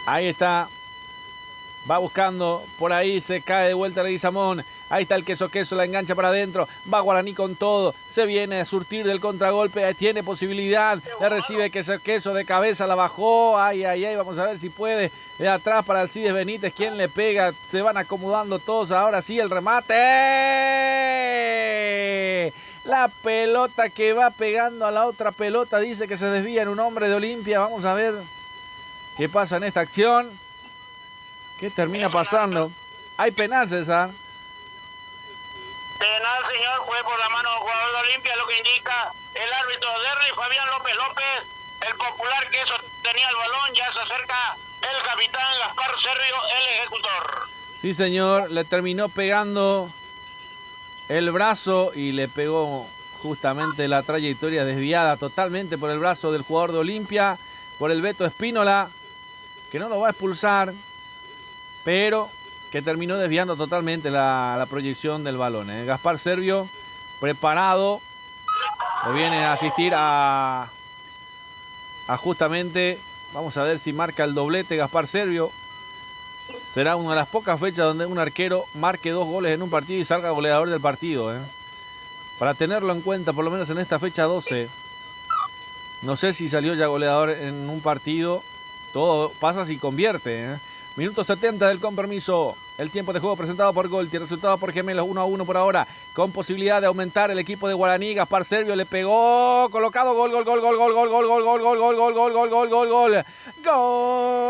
Ahí está. Va buscando. Por ahí se cae de vuelta Leguizamón. Ahí está el queso, la engancha para adentro. Va Guaraní con todo. Se viene a surtir del contragolpe. Tiene posibilidad. Le recibe queso de cabeza. La bajó. Ay, ay, ay. Vamos a ver si puede. De atrás para Alcides Benítez. ¿Quién le pega? Se van acomodando todos. Ahora sí el remate. La pelota que va pegando a la otra pelota. Dice que se desvía en un hombre de Olimpia. Vamos a ver qué pasa en esta acción. ¿Qué termina pasando? Hay penal, César. Penal, señor, fue por la mano del jugador de Olimpia, lo que indica el árbitro Derry, Fabián López López, el popular que sostenía el balón. Ya se acerca el capitán Gaspar Servio, el ejecutor. Sí, señor, le terminó pegando el brazo y le pegó justamente la trayectoria desviada totalmente por el brazo del jugador de Olimpia, por el Beto Espínola, que no lo va a expulsar, pero que terminó desviando totalmente la proyección del balón. Gaspar Servio, preparado, lo viene a asistir a justamente, vamos a ver si marca el doblete Gaspar Servio. Será una de las pocas fechas donde un arquero marque 2 goles en un partido y salga goleador del partido. Para tenerlo en cuenta, por lo menos en esta fecha 12. No sé si salió ya goleador en un partido. Todo pasa si convierte. Minuto 70 del compromiso. El tiempo de juego presentado por Golti. Resultado por Gemelos 1-1 por ahora. Con posibilidad de aumentar el equipo de Guaraní. Gaspar Servio le pegó. Colocado. Gol, gol, gol, gol, gol, gol, gol, gol, gol, gol, gol, gol, gol, gol, gol, gol, gol. Gol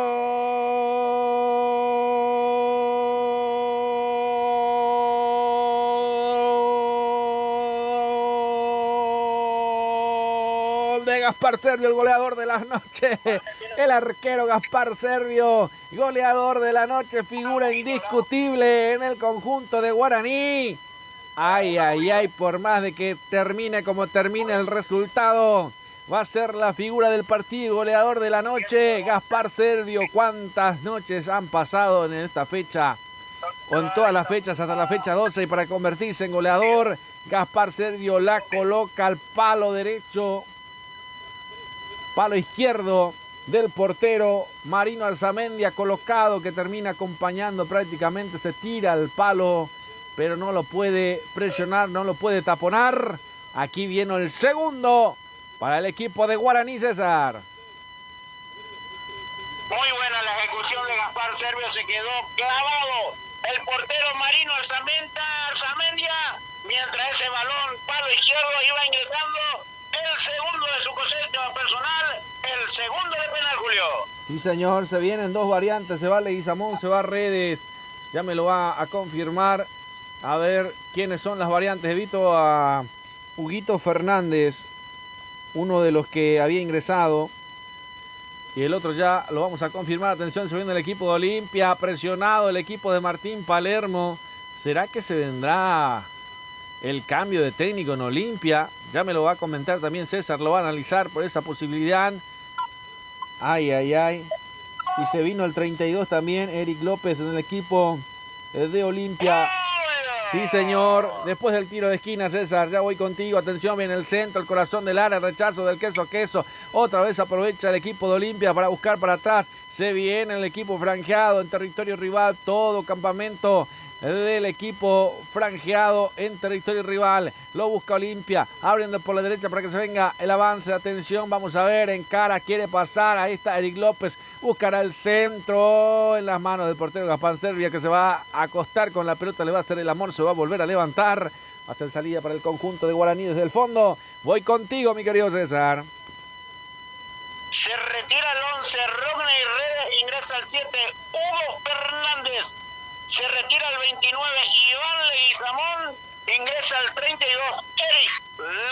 de Gaspar Servio, el goleador de la noche. El arquero Gaspar Servio, goleador de la noche, figura indiscutible en el conjunto de Guaraní. Ay, ay, ay, por más de que termine como termine el resultado, va a ser la figura del partido, goleador de la noche, Gaspar Servio. ¿Cuántas noches han pasado en esta fecha? Con todas las fechas hasta la fecha 12 y para convertirse en goleador, Gaspar Servio la coloca al palo derecho, palo izquierdo del portero Marino Arzamendia, colocado, que termina acompañando prácticamente, se tira al palo, pero no lo puede presionar, no lo puede taponar. Aquí viene el segundo para el equipo de Guaraní, César. Muy buena la ejecución de Gaspar Servio, se quedó clavado el portero Marino Arzamendia, mientras ese balón, palo izquierdo, iba ingresando el segundo de su cosecha personal, el segundo de penal, Julio. Sí, señor, se vienen dos variantes, se va Leguizamón, se va Redes, ya me lo va a confirmar. A ver quiénes son las variantes. Evito a Huguito Fernández, uno de los que había ingresado, y el otro ya lo vamos a confirmar. Atención, se viene el equipo de Olimpia, presionado el equipo de Martín Palermo. ¿Será que se vendrá el cambio de técnico en Olimpia? Ya me lo va a comentar también César, lo va a analizar por esa posibilidad. Ay, ay, ay. Y se vino el 32 también, Eric López en el equipo de Olimpia. Sí, señor. Después del tiro de esquina, César, ya voy contigo. Atención, viene el centro, el corazón del área, rechazo del queso a queso. Otra vez aprovecha el equipo de Olimpia para buscar para atrás. Se viene el equipo franjeado en territorio rival. Todo campamento del equipo franjeado en territorio rival. Lo busca Olimpia. Abriendo por la derecha para que se venga el avance. Atención, vamos a ver. En cara quiere pasar. Ahí está Eric López. Buscará el centro en las manos del portero Gaspar Servio, que se va a acostar con la pelota. Le va a hacer el amor. Se va a volver a levantar. Va a hacer salida para el conjunto de Guaraní desde el fondo. Voy contigo, mi querido César. Se retira el 11. Rodney Redes ingresa al 7. Hugo Fernández. Se retira el 29, Iván Leguizamón, ingresa al 32, Eric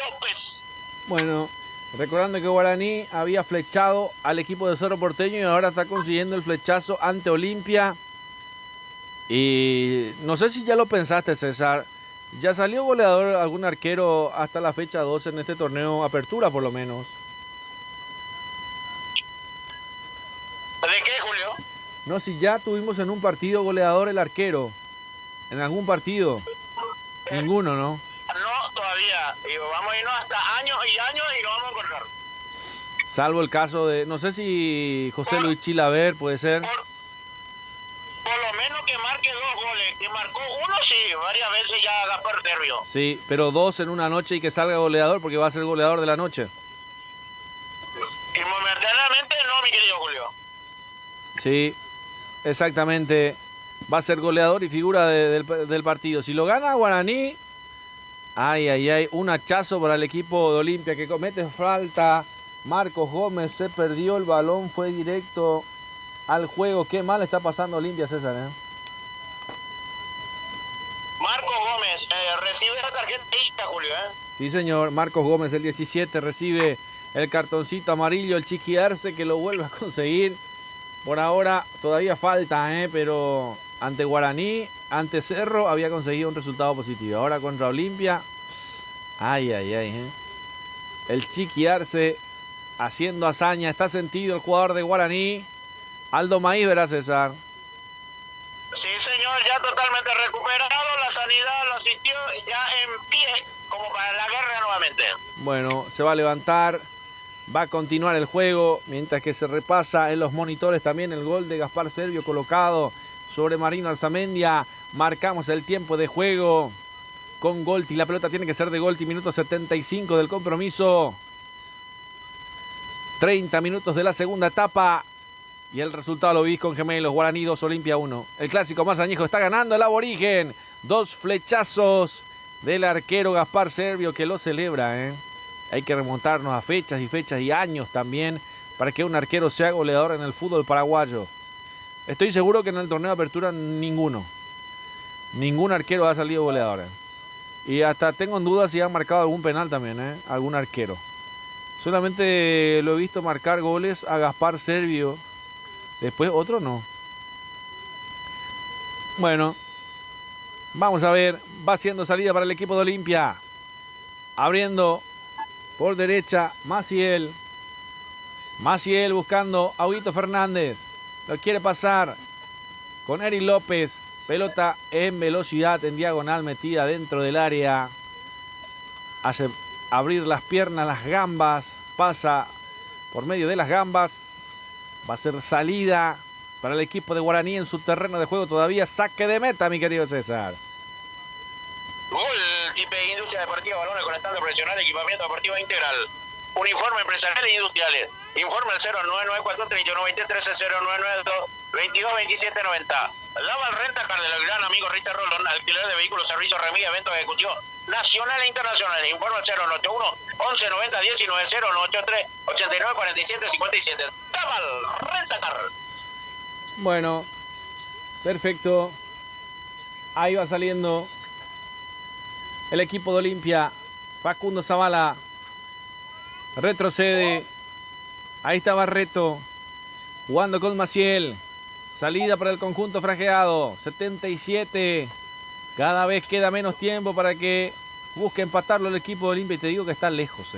López. Bueno, recordando que Guaraní había flechado al equipo de Cerro Porteño y ahora está consiguiendo el flechazo ante Olimpia. Y no sé si ya lo pensaste, César. ¿Ya salió goleador algún arquero hasta la fecha 12 en este torneo Apertura, por lo menos? ¿De qué, Julio? No, si ya tuvimos en un partido goleador el arquero. ¿En algún partido? Ninguno, ¿no? No, todavía. Y vamos a irnos hasta años y años y lo vamos a encontrar. Salvo el caso de, no sé si José Luis Chilaver puede ser. Por lo menos que marque 2 goles. Que marcó uno, sí, varias veces ya Gaspar Servio. Sí, pero 2 en una noche y que salga goleador porque va a ser goleador de la noche. Y momentáneamente no, mi querido Julio. Sí. Exactamente, va a ser goleador y figura del partido. Si lo gana Guaraní, ay, ay, ay, un hachazo para el equipo de Olimpia que comete falta. Marcos Gómez se perdió el balón, fue directo al juego. Qué mal está pasando Olimpia, César, ¿eh? Marcos Gómez recibe la tarjetita, Julio, ¿eh? Sí, señor, Marcos Gómez, el 17, recibe el cartoncito amarillo, el Chiqui Arce, que lo vuelve a conseguir. Por ahora todavía falta, pero ante Guaraní, ante Cerro, había conseguido un resultado positivo. Ahora contra Olimpia, ay, ay, ay. El Chiqui Arce haciendo hazaña, está sentido el jugador de Guaraní. Aldo Maíz, verá, César. Sí, señor, ya totalmente recuperado, la sanidad lo asistió ya en pie, como para la guerra nuevamente. Bueno, se va a levantar. Va a continuar el juego, mientras que se repasa en los monitores también el gol de Gaspar Servio colocado sobre Marino Arzamendia. Marcamos el tiempo de juego con Golti. La pelota tiene que ser de Golti, minuto 75 del compromiso. 30 minutos de la segunda etapa. Y el resultado lo vi con Gemelos, Guaraní 2, Olimpia 1. El clásico más añejo está ganando el Aborigen. 2 flechazos del arquero Gaspar Servio que lo celebra. Hay que remontarnos a fechas y años también para que un arquero sea goleador en el fútbol paraguayo. Estoy seguro que en el torneo de apertura ningún arquero ha salido goleador. Y hasta tengo en duda si han marcado algún penal también, algún arquero. Solamente lo he visto marcar goles a Gaspar Servio. Después otro no. Bueno, vamos a ver. Va siendo salida para el equipo de Olimpia. Abriendo por derecha Maciel. Maciel buscando a Huguito Fernández. Lo quiere pasar con Eric López. Pelota en velocidad, en diagonal, metida dentro del área. Hace abrir las piernas, las gambas. Pasa por medio de las gambas. Va a ser salida para el equipo de Guaraní en su terreno de juego. Todavía saque de meta, mi querido César. Gol, Tipe Industria Deportiva, balones con estando profesional, equipamiento deportivo integral. Uniforme empresarial e industriales. Informe al 0994-3923-0992-222790. Laval Renta Car del gran amigo Richard Rolón. Alquiler de vehículos, servicios, remía, eventos ejecutivos nacional e internacional. Informe al 081-1190-19-083-8947-57. Laval Renta Car. Bueno, perfecto. Ahí va saliendo el equipo de Olimpia. Facundo Zavala retrocede. Ahí está Barreto jugando con Maciel. Salida para el conjunto franjeado. 77. Cada vez queda menos tiempo para que busque empatarlo el equipo de Olimpia. Y te digo que está lejos.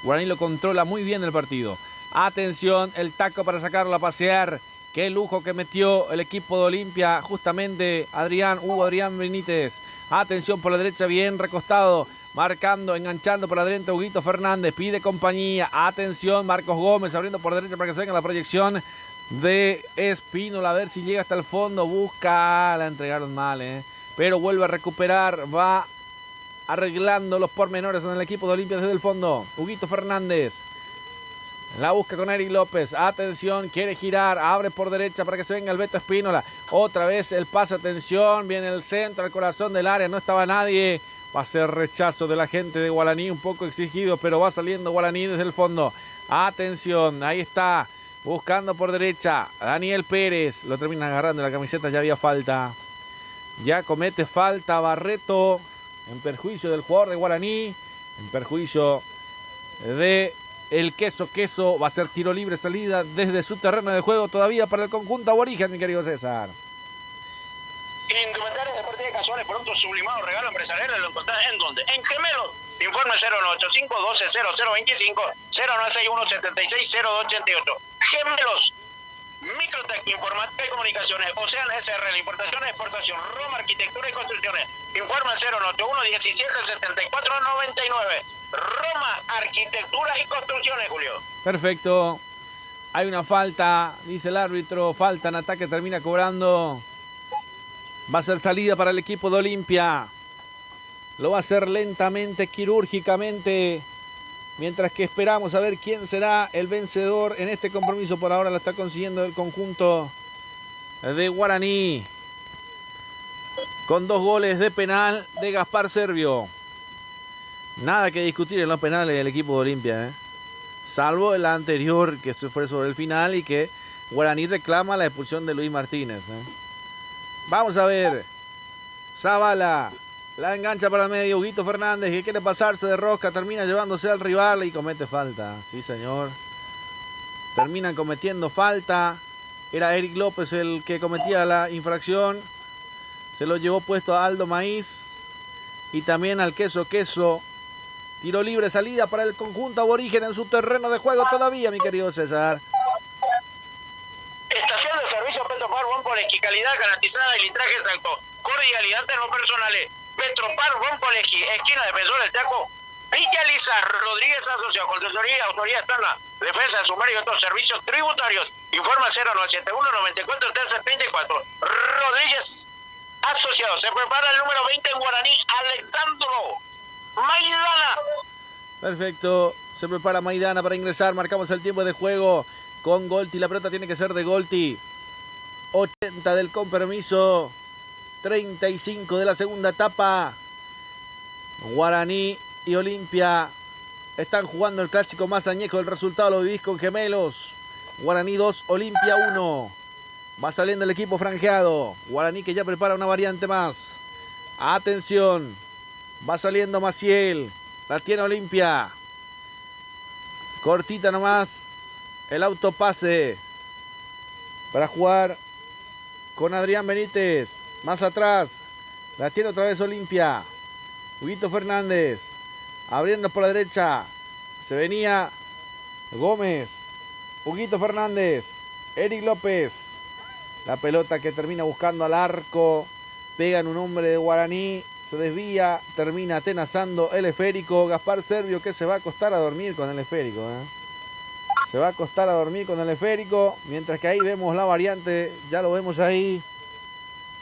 Guaraní lo controla muy bien el partido. Atención, el taco para sacarlo a pasear. Qué lujo que metió el equipo de Olimpia. Justamente Adrián Benítez. Atención por la derecha, bien recostado. Marcando, enganchando por la derecha Huguito Fernández. Pide compañía. Atención, Marcos Gómez abriendo por derecha para que se venga la proyección de Espínola. A ver si llega hasta el fondo. Busca. La entregaron mal, pero vuelve a recuperar. Va arreglando los pormenores en el equipo de Olimpia desde el fondo. Huguito Fernández. La busca con Eric López. Atención, quiere girar. Abre por derecha para que se venga el Beto Espínola. Otra vez el pase. Atención. Viene el centro, al corazón del área. No estaba nadie. Va a ser rechazo de la gente de Guaraní. Un poco exigido, pero va saliendo Guaraní desde el fondo. Atención. Ahí está. Buscando por derecha. Daniel Pérez. Lo termina agarrando la camiseta. Ya había falta. Ya comete falta Barreto. En perjuicio del jugador de Guaraní. En perjuicio de el Queso. Va a ser tiro libre, salida desde su terreno de juego todavía para el conjunto aborigen, mi querido César. Indumentarios deportivos casuales, productos sublimados, regalo empresarial, lo encontrás en donde. En Gemelos. Informe 098-512-0025, 0961-760288. Gemelos. Microtec, Informática y Comunicaciones, Ocean SRL, Importación y Exportación, Roma, Arquitectura y Construcciones. Informe 091-1774-99. Roma, Arquitectura y Construcciones, Julio. Perfecto. Hay una falta, dice el árbitro. Falta en ataque, termina cobrando. Va a ser salida para el equipo de Olimpia. Lo va a hacer lentamente, quirúrgicamente. Mientras que esperamos a ver quién será el vencedor en este compromiso. Por ahora lo está consiguiendo el conjunto de Guaraní. Con 2 goles de penal de Gaspar Servio. Nada que discutir en los penales del equipo de Olimpia. Salvo el anterior que se fue sobre el final y que Guaraní reclama la expulsión de Luis Martínez. Vamos a ver. Zavala. La engancha para el medio. Huguito Fernández que quiere pasarse de rosca. Termina llevándose al rival y comete falta. Sí, señor. Terminan cometiendo falta. Era Eric López el que cometía la infracción. Se lo llevó puesto a Aldo Maíz. Y también al Queso. Tiro libre, salida para el conjunto aborigen en su terreno de juego todavía, mi querido César. Estación de servicio Petropar Bonpoleski, calidad garantizada y litraje exacto. Cordialidad en los personales. Petropar Bonpoleski, esquina Defensor del Chaco. Villa Lizar, Rodríguez Asociado, Contesoría, Autoridad Externa, Defensa de Sumario y otros servicios tributarios. Informa 0971-94-1334. Rodríguez Asociado. Se prepara el número 20 en Guaraní, Alexandro Maidana. Perfecto. Se prepara Maidana para ingresar. Marcamos el tiempo de juego con Golti. La pelota tiene que ser de Golti. 80 del compromiso. 35 de la segunda etapa. Guaraní y Olimpia están jugando el clásico más añejo. El resultado lo vivís con gemelos. Guaraní 2, Olimpia 1. Va saliendo el equipo franjeado. Guaraní que ya prepara una variante más. Atención. Va saliendo Maciel. La tiene Olimpia. Cortita nomás. El autopase. Para jugar con Adrián Benítez. Más atrás. La tiene otra vez Olimpia. Huguito Fernández. Abriendo por la derecha. Se venía Gómez. Huguito Fernández. Eric López. La pelota que termina buscando al arco. Pega en un hombre de Guaraní. Se desvía. Termina atenazando el esférico. Gaspar Servio que se va a acostar a dormir con el esférico. Se va a acostar a dormir con el esférico. Mientras que ahí vemos la variante. Ya lo vemos ahí.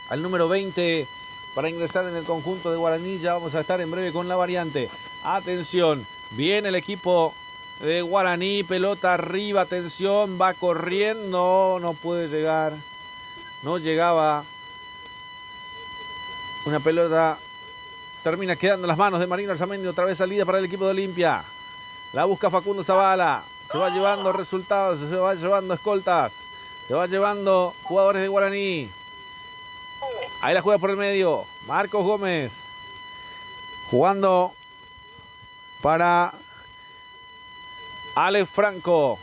Al número 20. Para ingresar en el conjunto de Guaraní. Ya vamos a estar en breve con la variante. Atención. Viene el equipo de Guaraní. Pelota arriba. Atención. Va corriendo. No puede llegar. No llegaba. Una pelota termina quedando en las manos de Marino Arzamendi. Otra vez salida para el equipo de Olimpia. La busca Facundo Zavala. Se va llevando resultados. Se va llevando escoltas. Se va llevando jugadores de Guaraní. Ahí la juega por el medio. Marcos Gómez. Jugando para Alex Franco.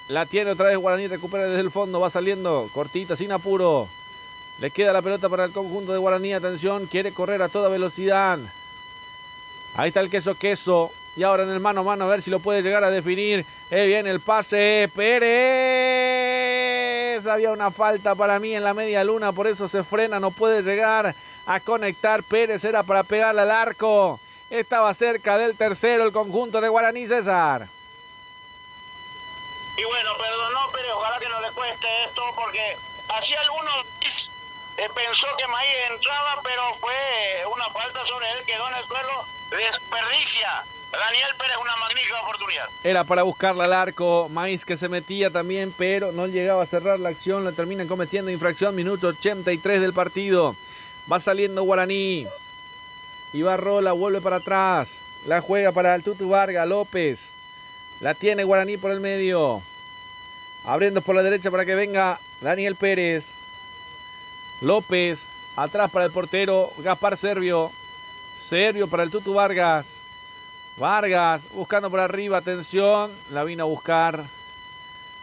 La tiene otra vez Guaraní. Recupera desde el fondo. Va saliendo. Cortita, sin apuro. Le queda la pelota para el conjunto de Guaraní. Atención. Quiere correr a toda velocidad. Ahí está el queso. Y ahora en el mano a mano. A ver si lo puede llegar a definir. Viene el pase. Pérez. Había una falta para mí en la media luna. Por eso se frena. No puede llegar a conectar. Pérez era para pegarle al arco. Estaba cerca del tercero el conjunto de Guaraní, César. Y bueno, perdonó Pérez. Ojalá que no le cueste esto porque hacía algunos... pensó que Maíz entraba, pero fue una falta sobre él, quedó en el suelo, desperdicia Daniel Pérez una magnífica oportunidad. Era para buscarla al arco, Maíz que se metía también, pero no llegaba a cerrar la acción, la terminan cometiendo infracción, minuto 83 del partido. Va saliendo Guaraní, Ibarrola vuelve para atrás, la juega para el Tutu Vargas, López, la tiene Guaraní por el medio, abriendo por la derecha para que venga Daniel Pérez. López, atrás para el portero, Gaspar Servio. Servio para el Tutu Vargas. Vargas, buscando por arriba, atención. La vino a buscar.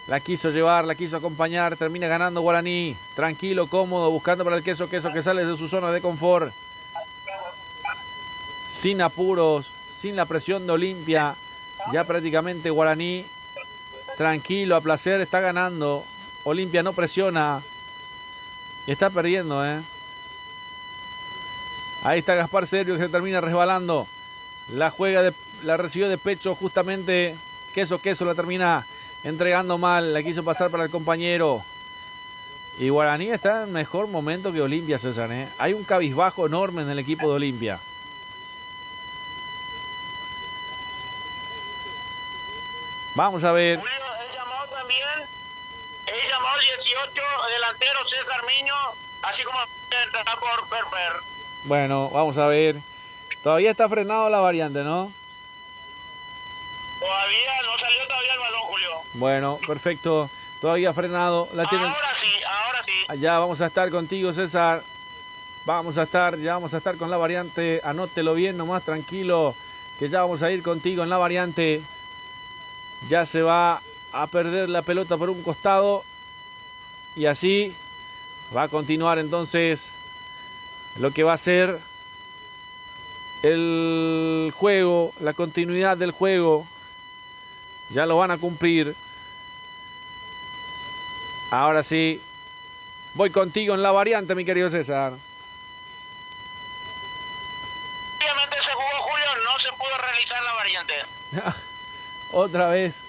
La quiso llevar, la quiso acompañar. Termina ganando Guaraní. Tranquilo, cómodo, buscando para el queso que sale de su zona de confort. Sin apuros, sin la presión de Olimpia. Ya prácticamente Guaraní. Tranquilo, a placer, está ganando. Olimpia no presiona. Está perdiendo, Ahí está Gaspar Servio que se termina resbalando. La recibió de pecho justamente. Queso la termina entregando mal. La quiso pasar para el compañero. Y Guaraní está en mejor momento que Olimpia, César, Hay un cabizbajo enorme en el equipo de Olimpia. Vamos a ver. Julio, he llamado también. He llamado al 18 delantero César Miño, así como entrará por Perper. Bueno, vamos a ver. Todavía está frenado la variante, ¿no? Todavía no salió todavía el balón, Julio. Bueno, perfecto. Todavía frenado. Ahora sí. Ya vamos a estar contigo, César. Ya vamos a estar con la variante. Anótelo bien nomás, tranquilo. Que ya vamos a ir contigo en la variante. Ya se va a perder la pelota por un costado y así va a continuar entonces lo que va a ser el juego, la continuidad del juego. Ya lo van a cumplir. Ahora sí, voy contigo en la variante, mi querido César. Obviamente se jugó, Julio, no se pudo realizar la variante. Otra vez.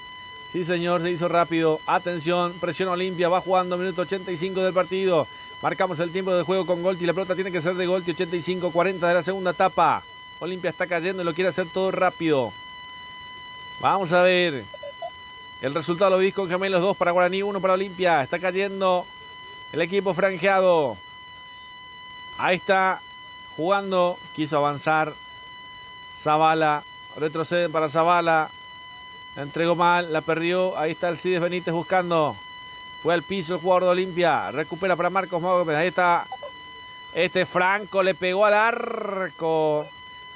Sí, señor, se hizo rápido. Atención, presión Olimpia. Va jugando, minuto 85 del partido. Marcamos el tiempo de juego con Golti. La pelota tiene que ser de Golti. 85-40 de la segunda etapa. Olimpia está cayendo y lo quiere hacer todo rápido. Vamos a ver. El resultado lo vi con Gemelos 2 para Guaraní, 1 para Olimpia. Está cayendo el equipo franjeado. Ahí está jugando. Quiso avanzar Zavala. Retroceden para Zavala. La entregó mal, la perdió. Ahí está Alcides Benítez buscando. Fue al piso el jugador de Olimpia. Recupera para Marcos Gómez. Ahí está. Franco le pegó al arco.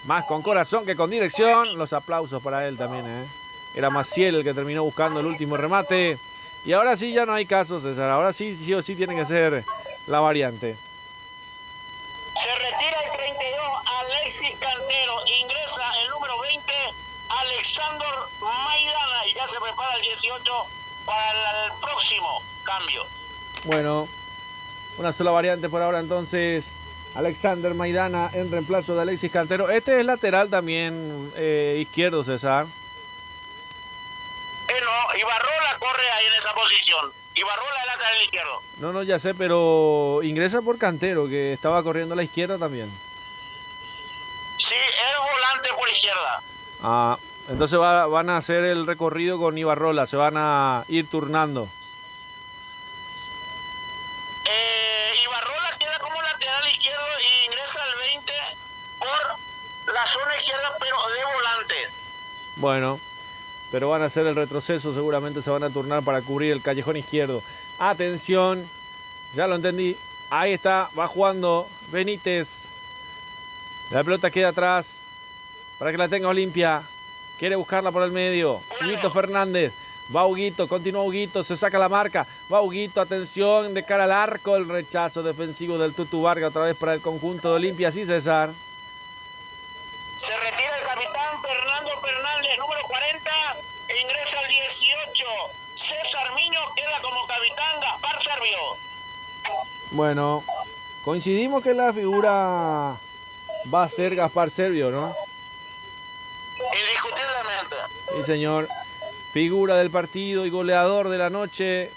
Más con corazón que con dirección. Los aplausos para él también, Era Maciel el que terminó buscando el último remate. Y ahora sí ya no hay caso, César. Ahora sí o sí tiene que ser la variante. Se retira el 32 Alexis Cantero. Ingresa el número 20 Alexander Maidana. Y ya se prepara el 18 para el próximo cambio. Bueno, una sola variante por ahora entonces. Alexander Maidana en reemplazo de Alexis Cantero. Este es lateral también izquierdo, César. No, Ibarrola corre ahí en esa posición. Ibarrola es lateral izquierdo. No, ya sé, pero ingresa por Cantero, que estaba corriendo a la izquierda también. Sí, es volante por izquierda. Ah, entonces van a hacer el recorrido con Ibarrola, se van a ir turnando. Ibarrola queda como lateral izquierdo y ingresa el 20 por la zona izquierda, pero de volante. Bueno, pero van a hacer el retroceso, seguramente se van a turnar para cubrir el callejón izquierdo. Atención, ya lo entendí. Ahí está, va jugando Benítez. La pelota queda atrás para que la tenga Olimpia. Quiere buscarla por el medio. Huguito Fernández. Va Huguito, continúa Huguito, se saca la marca. Va Huguito, atención, de cara al arco. El rechazo defensivo del Tutu Vargas otra vez para el conjunto de Olimpia. Sí, César. Se retira el capitán Fernando Fernández, número 40. E ingresa el 18. César Miño queda como capitán Gaspar Servio. Bueno, coincidimos que la figura va a ser Gaspar Servio, ¿no? Indiscutiblemente. Sí, señor. Figura del partido y goleador de la noche.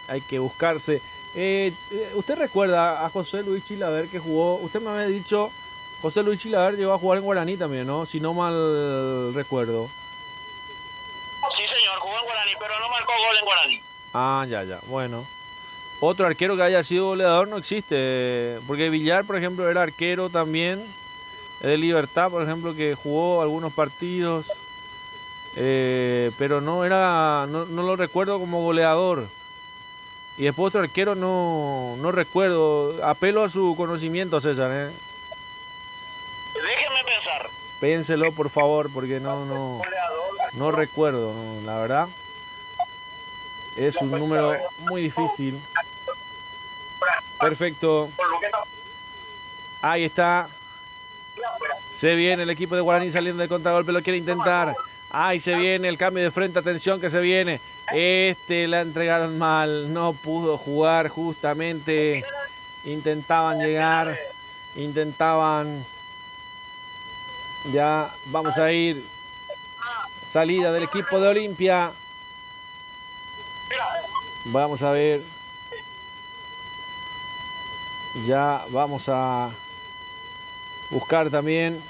Hay que buscarse. ¿Usted recuerda a José Luis Chilaver que jugó? Usted me había dicho, José Luis Chilaver llegó a jugar en Guaraní también, ¿no? Si no mal recuerdo. Sí, señor, jugó en Guaraní, pero no marcó gol en Guaraní. Ah, ya. Bueno. Otro arquero que haya sido goleador no existe. Porque Villar, por ejemplo, era arquero también. De Libertad, por ejemplo, que jugó algunos partidos. Pero no lo recuerdo como goleador. Y después otro arquero no recuerdo. Apelo a su conocimiento, César. Déjeme pensar. Pénselo, por favor, porque no recuerdo, la verdad. Es un número muy difícil. Perfecto. Ahí está. Se viene el equipo de Guaraní saliendo de contragolpe, lo quiere intentar. Ahí se viene el cambio de frente, atención que se viene. La entregaron mal, no pudo jugar justamente. Intentaban llegar, ya vamos a ir. Salida del equipo de Olimpia. Vamos a ver. Ya vamos a buscar también.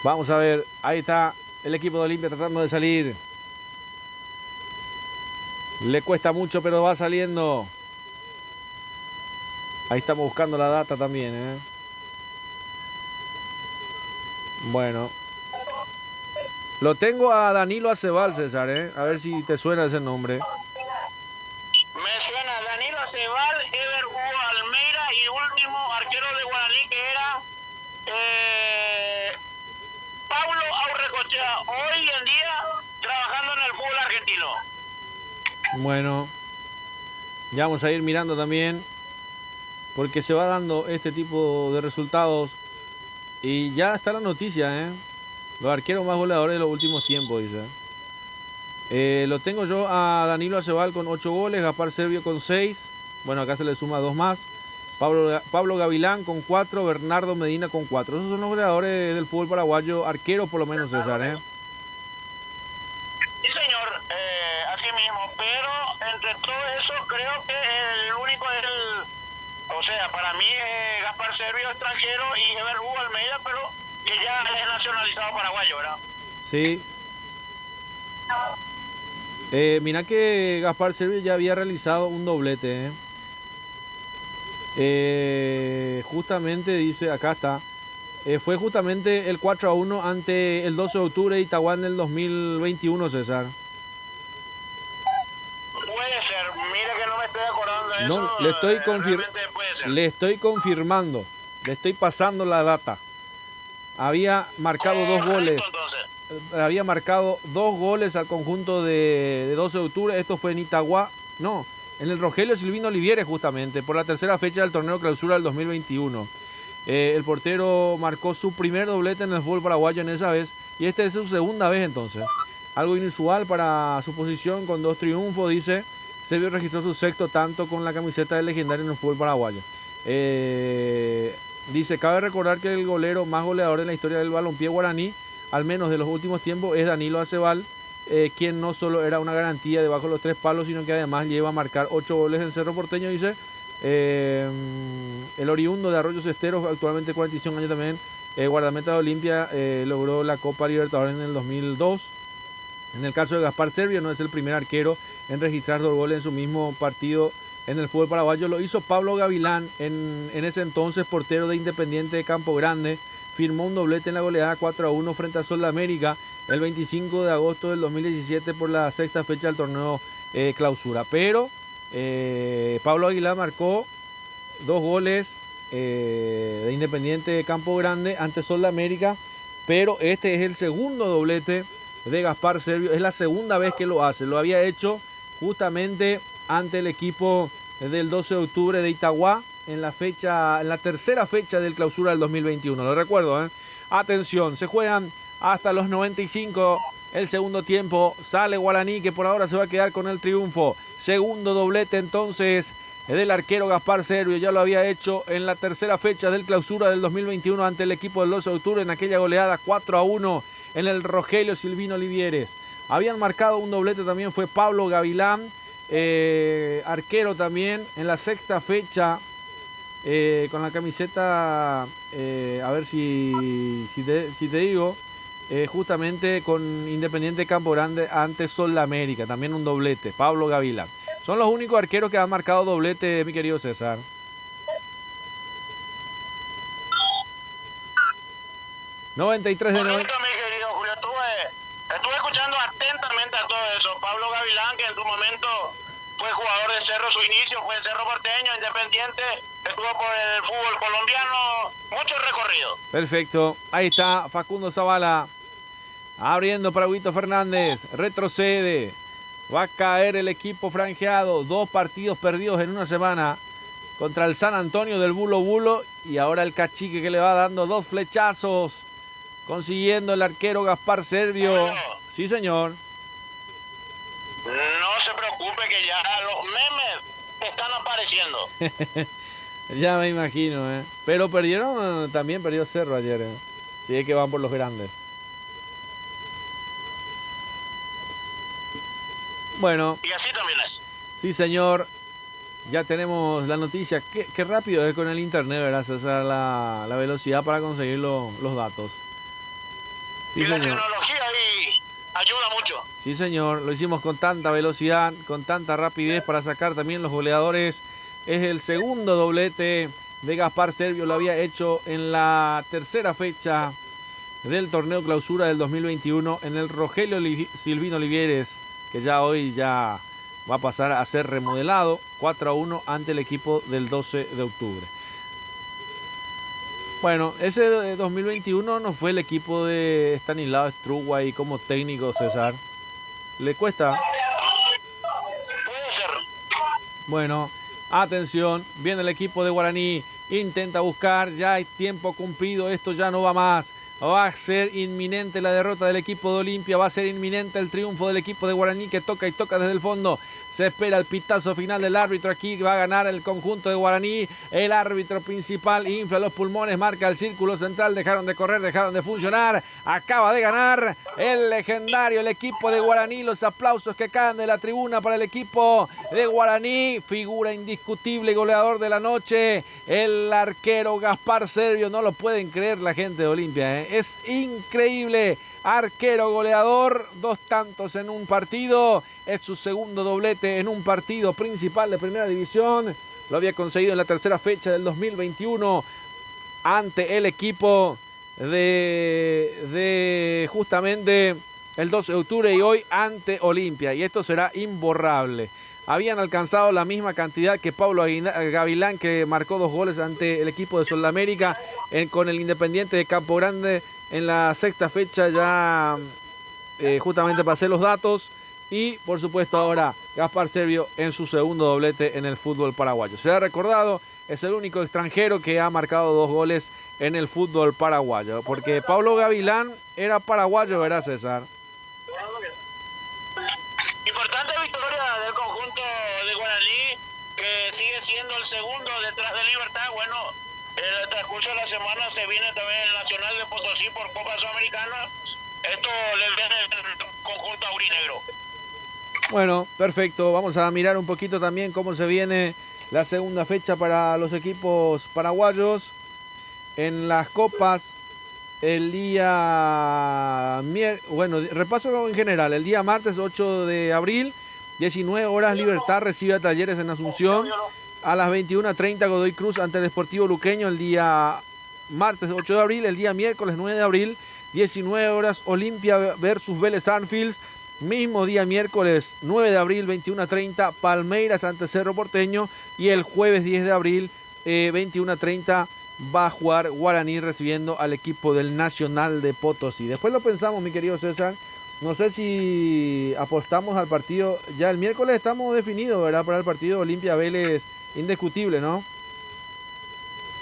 Vamos a ver, ahí está el equipo de Olimpia tratando de salir. Le cuesta mucho, pero va saliendo. Ahí estamos buscando la data también, Bueno. Lo tengo a Danilo Acebal, César, A ver si te suena ese nombre. Me suena Danilo Acebal, Ever Hugo Almeida y último arquero de Guaraní que era Pablo Aurrecochea, hoy en día trabajando en el fútbol argentino. Bueno, ya vamos a ir mirando también, porque se va dando este tipo de resultados. Y ya está la noticia, Los arqueros más goleadores de los últimos tiempos, dice. Lo tengo yo a Danilo Acebal con 8 goles, Gaspar Servio con 6. Bueno, acá se le suma 2 más. Pablo Gavilán con 4, Bernardo Medina con 4. Esos son los goleadores del fútbol paraguayo, arqueros por lo menos, César, Sí, señor, así mismo. Pero entre todo eso creo que el único es para mí Gaspar Servio extranjero y Ever Hugo Almeida, pero que ya es nacionalizado paraguayo, ¿verdad? Sí. Mirá que Gaspar Servio ya había realizado un doblete. Justamente dice, acá está. Fue justamente el 4-1 ante el 12 de octubre de Itagüá en el 2021, César. Puede ser, mire que no me estoy acordando de No, eso. le estoy confirmando, le estoy pasando la data. Había marcado dos goles. Entonces. Había marcado 2 goles al conjunto de 12 de octubre. Esto fue en Itagüá. No, en el Rogelio Silvino Olivieres, justamente, por la tercera fecha del torneo clausura del 2021. El portero marcó su primer doblete en el fútbol paraguayo en esa vez. Y esta es su segunda vez entonces. Algo inusual para su posición con 2 triunfos, dice. Servio registró su sexto tanto con la camiseta del legendario en el fútbol paraguayo. Dice, cabe recordar que el golero más goleador en la historia del balompié guaraní, al menos de los últimos tiempos, es Danilo Acebal, quien no solo era una garantía debajo de los 3 palos, sino que además lleva a marcar 8 goles en Cerro Porteño, dice. El oriundo de Arroyo Cesteros, actualmente 45 años también, guardameta de Olimpia, logró la Copa Libertadores en el 2002. En el caso de Gaspar Servio, no es el primer arquero en registrar 2 goles en su mismo partido en el fútbol paraguayo. Lo hizo Pablo Gavilán, en ese entonces portero de Independiente de Campo Grande. Firmó un doblete en la goleada 4-1 frente a Sol de América el 25 de agosto del 2017 por la sexta fecha del torneo clausura. Pero Pablo Aguilar marcó 2 goles de Independiente de Campo Grande ante Sol de América. Pero este es el segundo doblete de Gaspar Servio. Es la segunda vez que lo hace. Lo había hecho justamente ante el equipo del 12 de octubre de Itagüá en la tercera fecha del clausura del 2021. Lo recuerdo, ¿eh? Atención, se juegan hasta los 95 el segundo tiempo. Sale Guaraní, que por ahora se va a quedar con el triunfo. Segundo doblete entonces del arquero Gaspar Servio. Ya lo había hecho en la tercera fecha del clausura del 2021 ante el equipo del 12 de octubre en aquella goleada 4-1 en el Rogelio Silvino Olivieres. Habían marcado un doblete también, fue Pablo Gavilán, arquero también en la sexta fecha con la camiseta, a ver si te digo, justamente con Independiente Campo Grande ante Sol de América, también un doblete, Pablo Gavilán. Son los únicos arqueros que han marcado doblete, mi querido César. ...93 de 90. Mi querido Julio, estuve escuchando atentamente a todo eso. Pablo Gavilán, que en su momento fue jugador de Cerro, su inicio fue en Cerro Porteño, Independiente, estuvo por el fútbol colombiano, mucho recorrido. Perfecto, ahí está Facundo Zavala, abriendo para Huito Fernández, retrocede, va a caer el equipo franjeado, 2 partidos perdidos en una semana contra el San Antonio del Bulo Bulo, y ahora el Cachique que le va dando 2 flechazos, consiguiendo el arquero Gaspar Servio. Bueno, sí, señor. No se preocupe que ya los memes están apareciendo. Ya me imagino, ¿eh? Pero perdieron, también perdió Cerro ayer, ¿eh? Sí, es que van por los grandes. Bueno. Y así también es. Sí, señor. Ya tenemos la noticia. Qué rápido es con el internet, ¿verdad, César? La velocidad para conseguir los datos. Sí, y la señor. tecnología ahí ayuda mucho. Sí, señor. Lo hicimos con tanta velocidad, con tanta rapidez para sacar también los goleadores. Es el segundo doblete de Gaspar Servio. Lo había hecho en la tercera fecha del torneo clausura del 2021 en el Rogelio Silvino Olivieres, que ya hoy ya va a pasar a ser remodelado. 4-1 ante el equipo del 12 de octubre. Bueno, ese 2021 no fue el equipo de Stanislao Struway como técnico, César. ¿Le cuesta? Puede ser. Bueno, atención, viene el equipo de Guaraní, intenta buscar, ya hay tiempo cumplido, esto ya no va más. Va a ser inminente la derrota del equipo de Olimpia, va a ser inminente el triunfo del equipo de Guaraní, que toca y toca desde el fondo. Se espera el pitazo final del árbitro. Aquí va a ganar el conjunto de Guaraní. El árbitro principal infla los pulmones, marca el círculo central. Dejaron de correr, dejaron de funcionar. Acaba de ganar el legendario, el equipo de Guaraní. Los aplausos que caen de la tribuna para el equipo de Guaraní. Figura indiscutible, goleador de la noche. El arquero Gaspar Servio. No lo pueden creer la gente de Olimpia, ¿eh? Es increíble. Arquero goleador, 2 tantos en un partido. Es su segundo doblete en un partido principal de primera división. Lo había conseguido en la tercera fecha del 2021 ante el equipo de justamente el 12 de octubre y hoy ante Olimpia. Y esto será imborrable. Habían alcanzado la misma cantidad que Pablo Gavilán, que marcó 2 goles ante el equipo de Sudamérica con el Independiente de Campo Grande en la sexta fecha. Ya justamente pasé los datos. Y por supuesto ahora Gaspar Servio en su segundo doblete en el fútbol paraguayo. Se ha recordado, es el único extranjero que ha marcado 2 goles en el fútbol paraguayo. Porque Pablo Gavilán era paraguayo, ¿verdad, César? Importante victoria del conjunto de Guaraní, que sigue siendo el segundo detrás de Libertad. Bueno, en el transcurso de la semana se viene también el Nacional de Potosí por Copa Sudamericana. Esto le viene el conjunto aurinegro. Bueno, perfecto. Vamos a mirar un poquito también cómo se viene la segunda fecha para los equipos paraguayos. En las copas, el día... Bueno, repaso en general. El día martes 8 de abril, 19 horas, Libertad recibe a Talleres en Asunción. A las 21:30, Godoy Cruz ante el Sportivo Luqueño el día martes 8 de abril. El día miércoles 9 de abril, 19 horas, Olimpia versus Vélez Arfield. Mismo día miércoles 9 de abril, 21:30, Palmeiras ante Cerro Porteño. Y el jueves 10 de abril, 21:30, va a jugar Guaraní recibiendo al equipo del Nacional de Potosí. Después lo pensamos, mi querido César. No sé si apostamos al partido. Ya el miércoles estamos definidos, ¿verdad? Para el partido Olimpia Vélez, indiscutible, ¿no?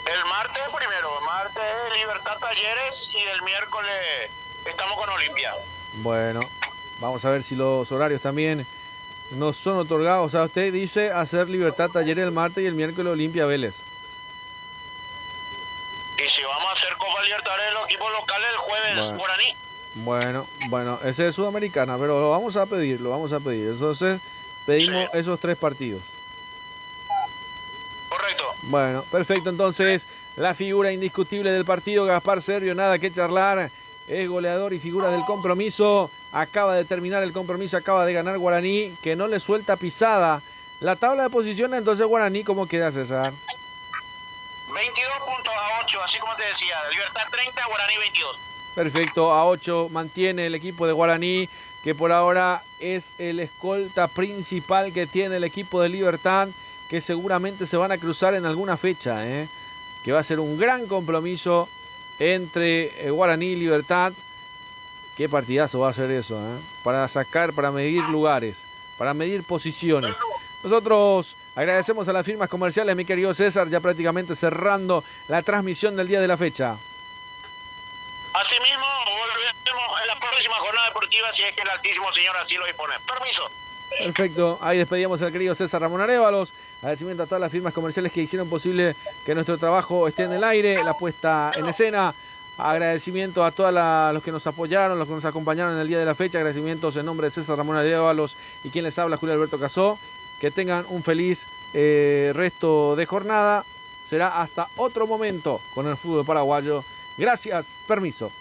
El martes primero, martes Libertad Talleres y el miércoles estamos con Olimpia. Bueno, vamos a ver si los horarios también nos son otorgados. O sea, usted dice hacer Libertad Talleres el martes y el miércoles Olimpia Vélez. Y si vamos a hacer Copa Libertadores los equipos locales el jueves, Guaraní. Bueno, ese es Sudamericana, pero lo vamos a pedir. Entonces, pedimos esos 3 partidos. Correcto. Bueno, perfecto. Entonces, la figura indiscutible del partido, Gaspar Servio, nada que charlar. Es goleador y figura del compromiso. Acaba de terminar el compromiso, acaba de ganar Guaraní, que no le suelta pisada. La tabla de posiciones, entonces, Guaraní, ¿cómo queda, César? 22 puntos a 8, así como te decía. Libertad 30, Guaraní 22. Perfecto, a 8 mantiene el equipo de Guaraní, que por ahora es el escolta principal que tiene el equipo de Libertad, que seguramente se van a cruzar en alguna fecha, que va a ser un gran compromiso entre Guaraní y Libertad. Qué partidazo va a ser eso, para sacar, para medir lugares, para medir posiciones. Nosotros agradecemos a las firmas comerciales, mi querido César, ya prácticamente cerrando la transmisión del día de la fecha. Asimismo, volveremos en la próxima jornada deportiva si es que el Altísimo Señor así lo dispone. Permiso. Perfecto, ahí despedíamos al querido César Ramón Arévalos. Agradecimiento a todas las firmas comerciales que hicieron posible que nuestro trabajo esté en el aire, la puesta en escena. Agradecimiento a todos los que nos apoyaron, los que nos acompañaron en el día de la fecha. Agradecimientos en nombre de César Ramón Arévalos y quien les habla, Julio Alberto Casó. Que tengan un feliz resto de jornada. Será hasta otro momento con el fútbol paraguayo. Gracias, permiso.